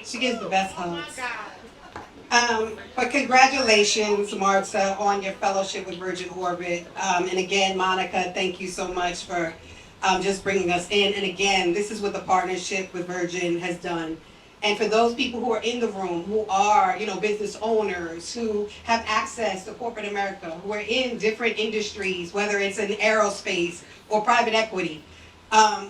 She gives the best hugs. But congratulations, Marta, on your fellowship with Virgin Orbit. And again, Monica, thank you so much for just bringing us in. And again, this is what the partnership with Virgin has done. And for those people who are in the room, who are, you know, business owners, who have access to corporate America, who are in different industries, whether it's in aerospace or private equity,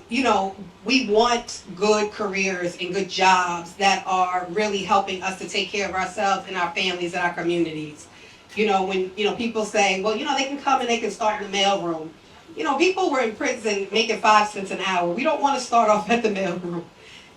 you know, we want good careers and good jobs that are really helping us to take care of ourselves and our families and our communities. You know, when, you know, people say, well, you know, they can come and they can start in the mailroom. You know, people were in prison making 5 cents an hour. We don't want to start off at the mailroom.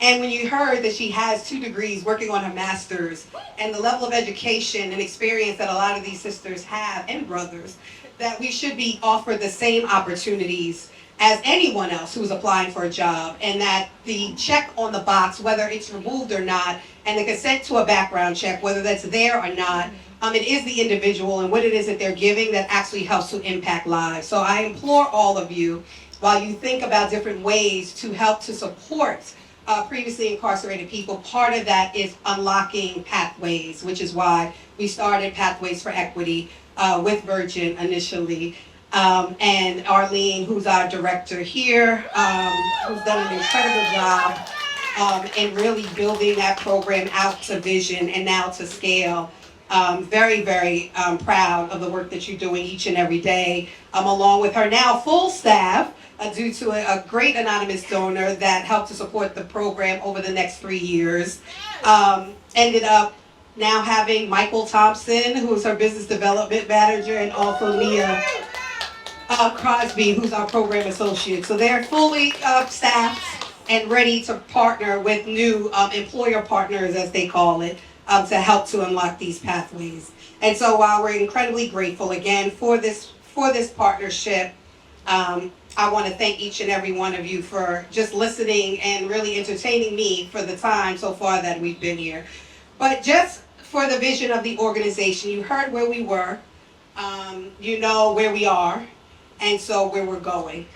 And when you heard that she has 2 degrees working on her master's, and the level of education and experience that a lot of these sisters have, and brothers, that we should be offered the same opportunities as anyone else who's applying for a job, and that the check on the box, whether it's removed or not, and the consent to a background check, whether that's there or not, it is the individual and what it is that they're giving that actually helps to impact lives. So I implore all of you, while you think about different ways to help to support previously incarcerated people, part of that is unlocking pathways, which is why we started Pathways for Equity with Virgin initially. And Arlene, who's our director here, who's done an incredible job in really building that program out to vision and now to scale. Very, very proud of the work that you're doing each and every day, along with her now full staff, due to a great anonymous donor that helped to support the program over the next 3 years. Ended up now having Michael Thompson, who's her business development manager, and also Nia Crosby, who's our program associate. So they're fully staffed and ready to partner with new employer partners, as they call it, to help to unlock these pathways. And so while we're incredibly grateful again for this partnership, I want to thank each and every one of you for just listening and really entertaining me for the time so far that we've been here. But just for the vision of the organization, you heard where we were, you know where we are, and so where we're going.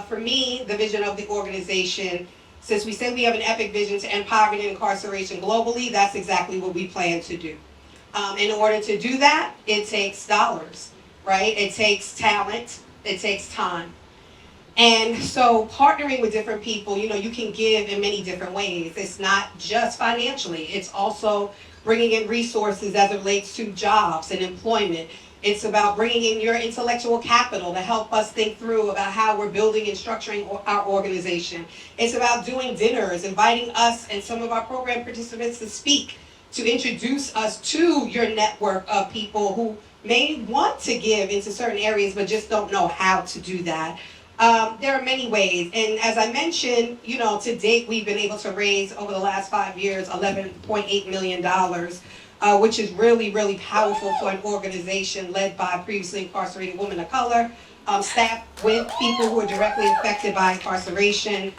For me, the vision of the organization, since we say we have an epic vision to end poverty and incarceration globally, that's exactly what we plan to do. In order to do that, it takes dollars, right? It takes talent, it takes time. And so partnering with different people, you know, you can give in many different ways. It's not just financially, it's also bringing in resources as it relates to jobs and employment. It's about bringing in your intellectual capital to help us think through about how we're building and structuring our organization. It's about doing dinners, inviting us and some of our program participants to speak, to introduce us to your network of people who may want to give into certain areas but just don't know how to do that. There are many ways, and as I mentioned, you know, to date we've been able to raise over the last 5 years $11.8 million, which is really, really powerful for an organization led by previously incarcerated women of color, staffed with people who are directly affected by incarceration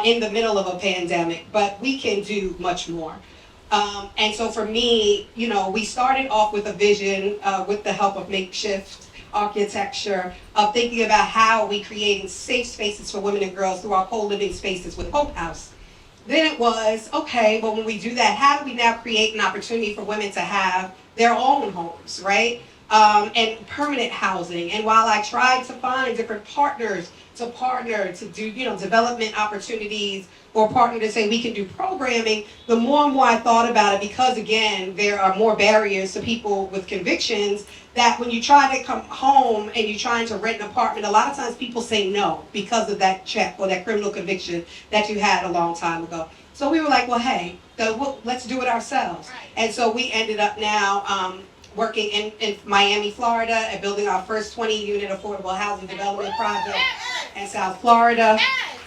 in the middle of a pandemic. But we can do much more. And so for me, you know, we started off with a vision with the help of makeshift architecture of thinking about how we create safe spaces for women and girls through our co-living spaces with Hope House. Then it was, okay, well, when we do that, how do we now create an opportunity for women to have their own homes, right? And permanent housing. And while I tried to find different partners to partner to do, you know, development opportunities or partner to say we can do programming, the more and more I thought about it, because again, there are more barriers to people with convictions, that when you try to come home and you're trying to rent an apartment, a lot of times people say no because of that check or that criminal conviction that you had a long time ago. So we were like, well, hey, let's do it ourselves. And so we ended up now working in Miami, Florida, and building our first 20-unit affordable housing development project in South Florida.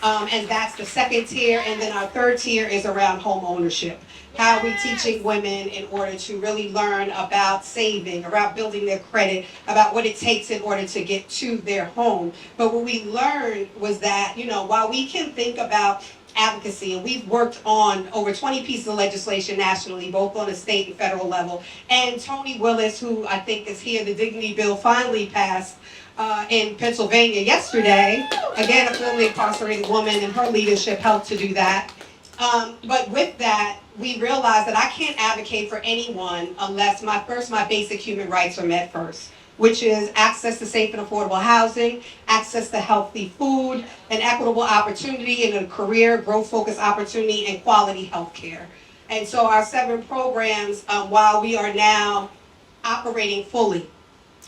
And that's the second tier. And then our third tier is around home ownership. How are we teaching women in order to really learn about saving, about building their credit, about what it takes in order to get to their home. But what we learned was that, you know, while we can think about advocacy, and we've worked on over 20 pieces of legislation nationally, both on a state and federal level. And Tony Willis, who I think is here, the Dignity Bill finally passed in Pennsylvania yesterday. Again, a formerly incarcerated woman, and her leadership helped to do that. But with that, we realized that I can't advocate for anyone unless my basic human rights are met first, which is access to safe and affordable housing, access to healthy food, an equitable opportunity, and a career growth-focused opportunity, and quality health care. And so our 7 programs, while we are now operating fully,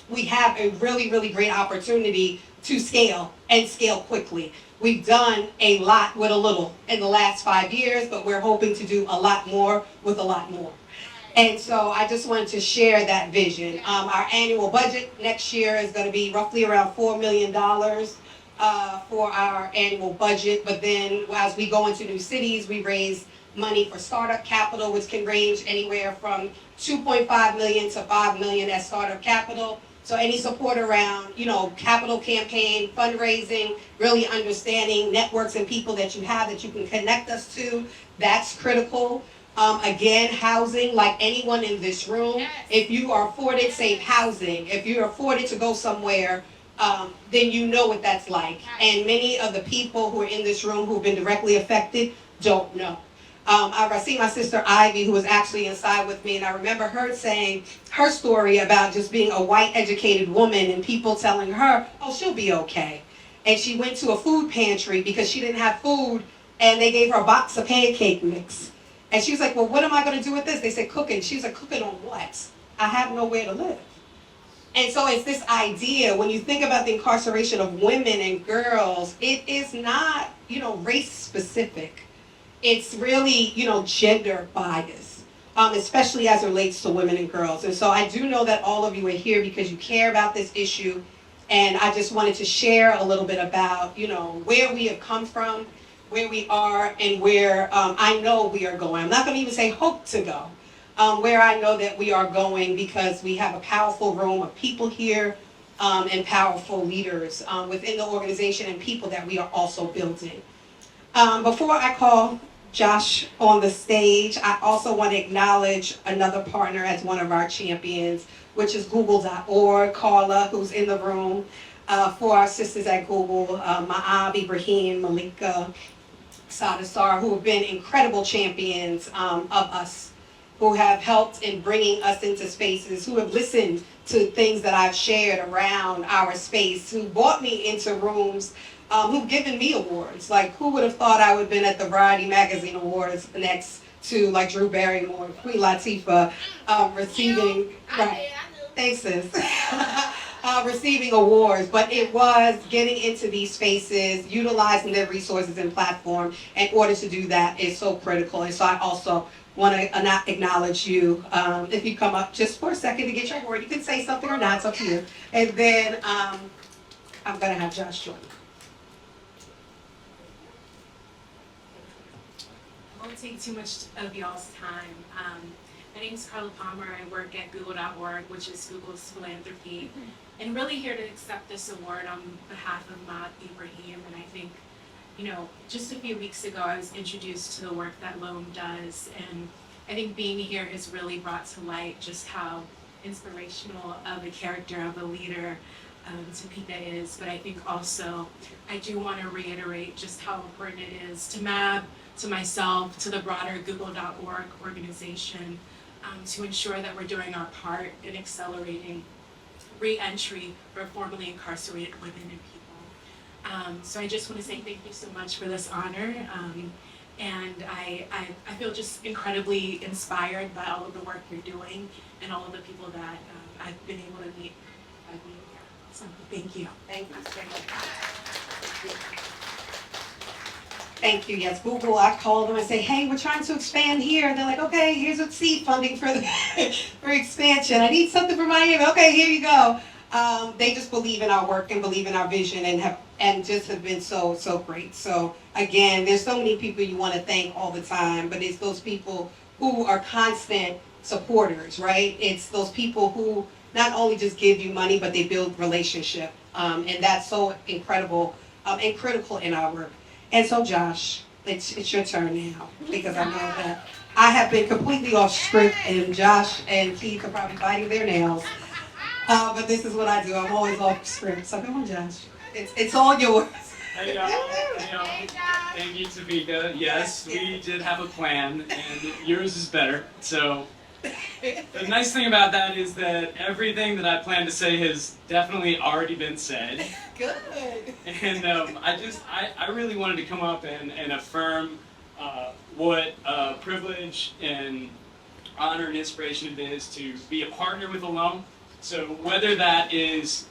we have a really, really great opportunity to scale, and scale quickly. We've done a lot with a little in the last 5 years, but we're hoping to do a lot more with a lot more. And so I just wanted to share that vision. Our annual budget next year is going to be roughly around $4 million for our annual budget. But then as we go into new cities, we raise money for startup capital, which can range anywhere from $2.5 million to $5 million as startup capital. So any support around, you know, capital campaign, fundraising, really understanding networks and people that you have that you can connect us to, that's critical. Again, housing, like anyone in this room, if you are afforded safe housing, if you're afforded to go somewhere, then you know what that's like. And many of the people who are in this room who've been directly affected don't know. I see my sister Ivy, who was actually inside with me, and I remember her saying her story about just being a white educated woman and people telling her, oh, she'll be okay. And she went to a food pantry because she didn't have food, and they gave her a box of pancake mix. And she was like, well, what am I going to do with this? They said cooking. She was like, cooking on what? I have nowhere to live. And so it's this idea, when you think about the incarceration of women and girls, it is not, you know, race specific. It's really, you know, gender bias, especially as it relates to women and girls. And so I do know that all of you are here because you care about this issue. And I just wanted to share a little bit about, you know, where we have come from, where we are and where I know we are going. I'm not going to even say hope to go. Where I know that we are going because we have a powerful room of people here and powerful leaders within the organization and people that we are also building. Before I call Josh on the stage, I also want to acknowledge another partner as one of our champions, which is Google.org. Carla, who's in the room, for our sisters at Google, Ma'ab, Ibrahim, Malika, Sadasar, who have been incredible champions of us, who have helped in bringing us into spaces, who have listened to things that I've shared around our space, who brought me into rooms, who've given me awards. Like, who would have thought I would have been at the Variety Magazine Awards next to, like, Drew Barrymore, Queen Latifah, receiving, right, thanks sis, receiving awards. But it was getting into these spaces, utilizing their resources and platform in order to do that is so critical. And so I also want to acknowledge you. If you come up just for a second to get your word, you can say something or not, it's up to you. And then I'm going to have Josh join me. I won't take too much of y'all's time. My name is Carla Palmer. I work at Google.org, which is Google's philanthropy, and really here to accept this award on behalf of Matt Ibrahim. And I think, you know, just a few weeks ago, I was introduced to the work that LOHM does, and I think being here has really brought to light just how inspirational of a character, of a leader Topeka is. But I think also, I do want to reiterate just how important it is to Mab, to myself, to the broader Google.org organization, to ensure that we're doing our part in accelerating re-entry for formerly incarcerated women and people. So I just want to say thank you so much for this honor. And I feel just incredibly inspired by all of the work you're doing and all of the people that I've been able to meet by being here. So thank you. Thank you. Thank you. Yes, Google, I call them and say, hey, we're trying to expand here. And they're like, okay, here's a seed funding for for expansion. I need something for Miami. Okay, here you go. They just believe in our work and believe in our vision and just have been so great. So again, there's so many people you want to thank all the time, but it's those people who are constant supporters, right? It's those people who not only just give you money, but they build relationship. And that's so incredible and critical in our work. And so Josh, it's your turn now, because I know that I have been completely off script, and Josh and Keith are probably biting their nails. But this is what I do. I'm always off script. So come on, Josh. It's all yours. Hey y'all. Thank you, Topeka. Yes, we did have a plan, and yours is better. So the nice thing about that is that everything that I plan to say has definitely already been said. Good. And I really wanted to come up and affirm what a privilege and honor and inspiration it is to be a partner with LOHM. So whether that is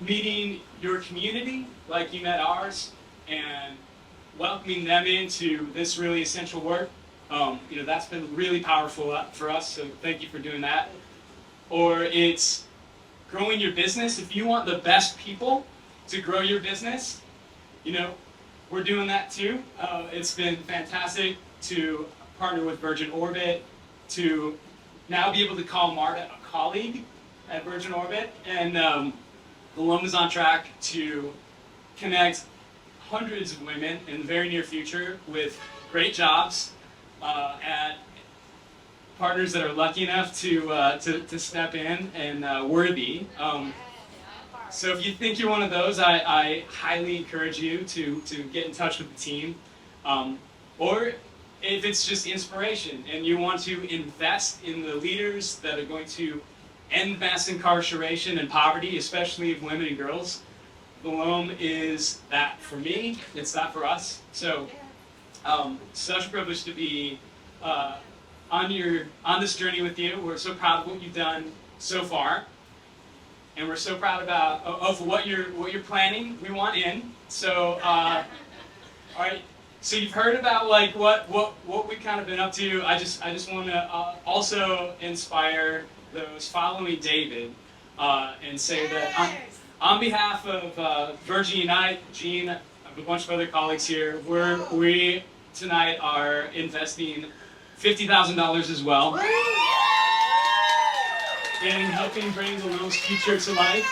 meeting your community like you met ours and welcoming them into this really essential work, that's been really powerful for us, so thank you for doing that. Or it's growing your business. If you want the best people to grow your business, we're doing that too. It's been fantastic to partner with Virgin Orbit, to now be able to call Marta a colleague at Virgin Orbit, and the LOHM is on track to connect hundreds of women in the very near future with great jobs at partners that are lucky enough to step in and worthy. So if you think you're one of those, I highly encourage you to get in touch with the team. Or if it's just inspiration and you want to invest in the leaders that are going to end mass incarceration and poverty, especially of women and girls, the LOHM is that for me, it's that for us. So such a privilege to be on this journey with you. We're so proud of what you've done so far, and we're so proud of what you're planning. We want in. So all right. So you've heard about like what we've kind of been up to. I just want to also inspire those following David and say that on behalf of Virgin Unite, Jean, a bunch of other colleagues here. We tonight are investing $50,000 as well in helping bring the LOHM's future to life.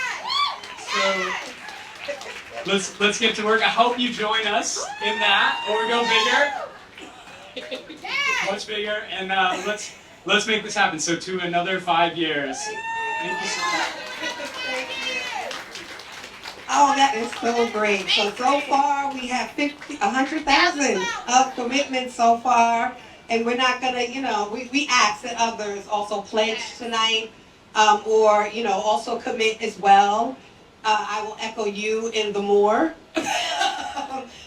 So let's get to work. I hope you join us in that, or we go bigger, much bigger, and let's make this happen. So to another 5 years. Thank you so much. Oh, that is so great. So far we have 100,000 of commitments so far. And we're not gonna, we ask that others also pledge tonight, or, also commit as well. I will echo you in the more,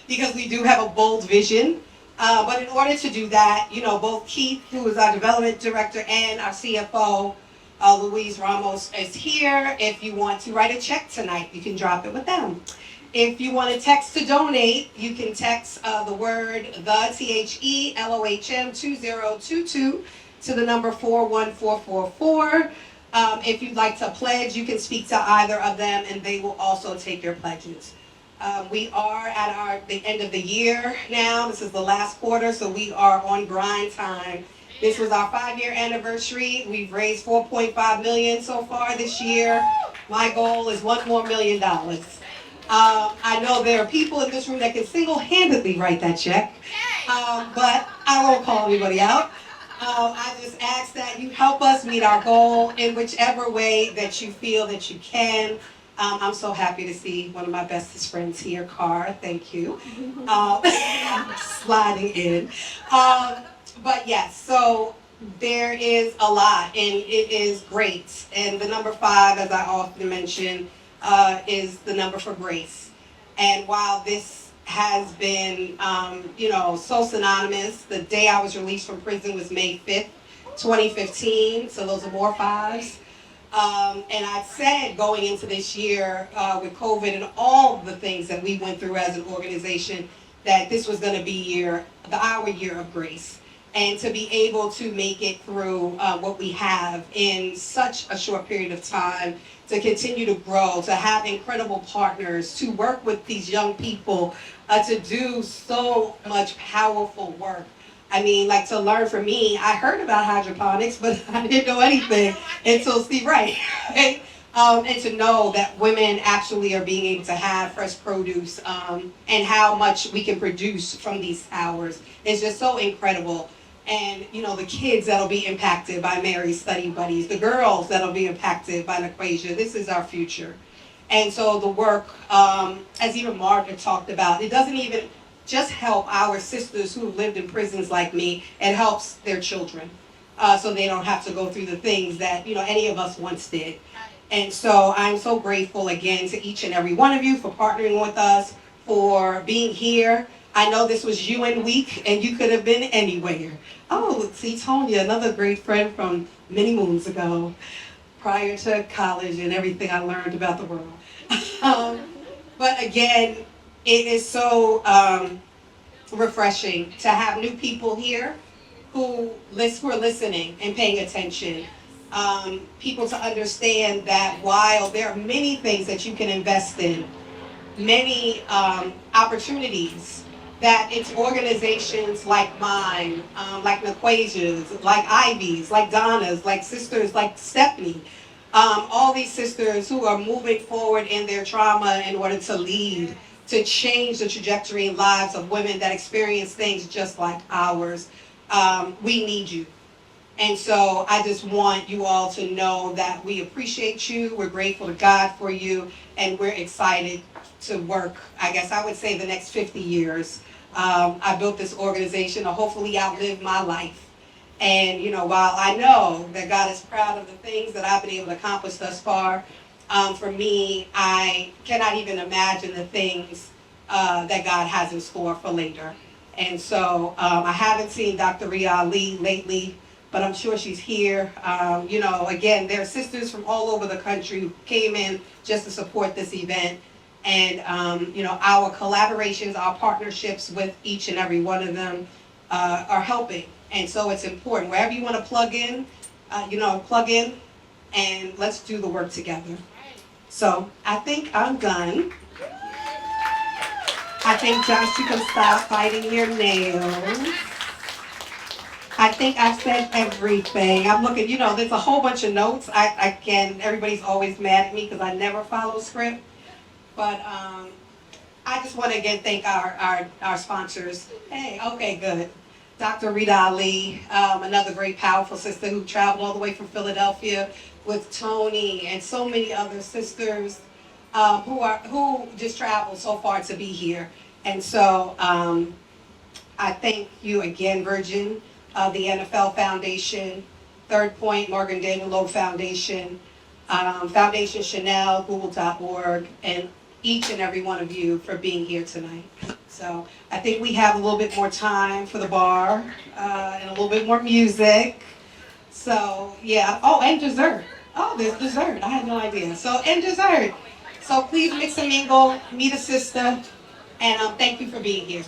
because we do have a bold vision. But in order to do that, both Keith, who is our development director, and our CFO, Louise Ramos, is here. If you want to write a check tonight, you can drop it with them. If you want to text to donate, you can text the word LOHM 2022 to the number 41444. If you'd like to pledge, you can speak to either of them, and they will also take your pledges. We are at the end of the year now. This is the last quarter, so we are on grind time. This was our 5-year anniversary. We've raised $4.5 million so far this year. My goal is $1 more million. I know there are people in this room that can single-handedly write that check, but I won't call anybody out. I just ask that you help us meet our goal in whichever way that you feel that you can. I'm so happy to see one of my bestest friends here, Cara. Thank you. Sliding in. But yes, so there is a lot, and it is great. And the number 5, as I often mention, is the number for grace. And while this has been, so synonymous, the day I was released from prison was May 5th, 2015. So those are more 5s. And I said going into this year with COVID and all the things that we went through as an organization, that this was going to be our year of grace. And to be able to make it through what we have in such a short period of time, to continue to grow, to have incredible partners, to work with these young people, to do so much powerful work. I mean, like, to learn from me, I heard about hydroponics, but I didn't know anything until Steve Wright. Right? And to know that women actually are being able to have fresh produce, and how much we can produce from these hours is just so incredible. And, the kids that'll be impacted by Mary's Study Buddies, the girls that'll be impacted by Naquasia, this is our future. And so the work, as even Margaret talked about, it doesn't even just help our sisters who have lived in prisons like me, it helps their children. So they don't have to go through the things that, any of us once did. And so I'm so grateful again to each and every one of you for partnering with us, for being here. I know this was UN week, and you could have been anywhere. Oh, see, Tonya, another great friend from many moons ago, prior to college and everything I learned about the world. But again, it is so refreshing to have new people here who are listening and paying attention. People to understand that while there are many things that you can invest in, many opportunities, that it's organizations like mine, like Naquasia's, like Ivy's, like Donna's, like sisters like Stephanie, all these sisters who are moving forward in their trauma in order to lead, to change the trajectory and lives of women that experience things just like ours. We need you. And so I just want you all to know that we appreciate you, we're grateful to God for you, and we're excited to work, I guess I would say, the next 50 years. I built this organization to hopefully outlive my life. And, while I know that God is proud of the things that I've been able to accomplish thus far, for me, I cannot even imagine the things that God has in store for later. And so I haven't seen Dr. Rhea Ali lately, but I'm sure she's here. Again, there are sisters from all over the country who came in just to support this event. And, our collaborations, our partnerships with each and every one of them are helping. And so it's important. Wherever you want to plug in, plug in, and let's do the work together. So I think I'm done. I think, Josh, you can stop biting your nails. I think I've said everything. I'm looking, there's a whole bunch of notes. Everybody's always mad at me because I never follow script. But I just want to again thank our sponsors. Hey, okay, good. Dr. Rita Ali, another great powerful sister who traveled all the way from Philadelphia with Tony and so many other sisters who just traveled so far to be here. And so I thank you again, Virgin, the NFL Foundation, Third Point, Morgan Daniel Loeb Foundation, Foundation Chanel, Google.org, and each and every one of you for being here tonight. So I think we have a little bit more time for the bar and a little bit more music. So yeah, oh, and dessert. Oh, there's dessert. I had no idea. So, and dessert. So please mix and mingle, meet a sister, and thank you for being here.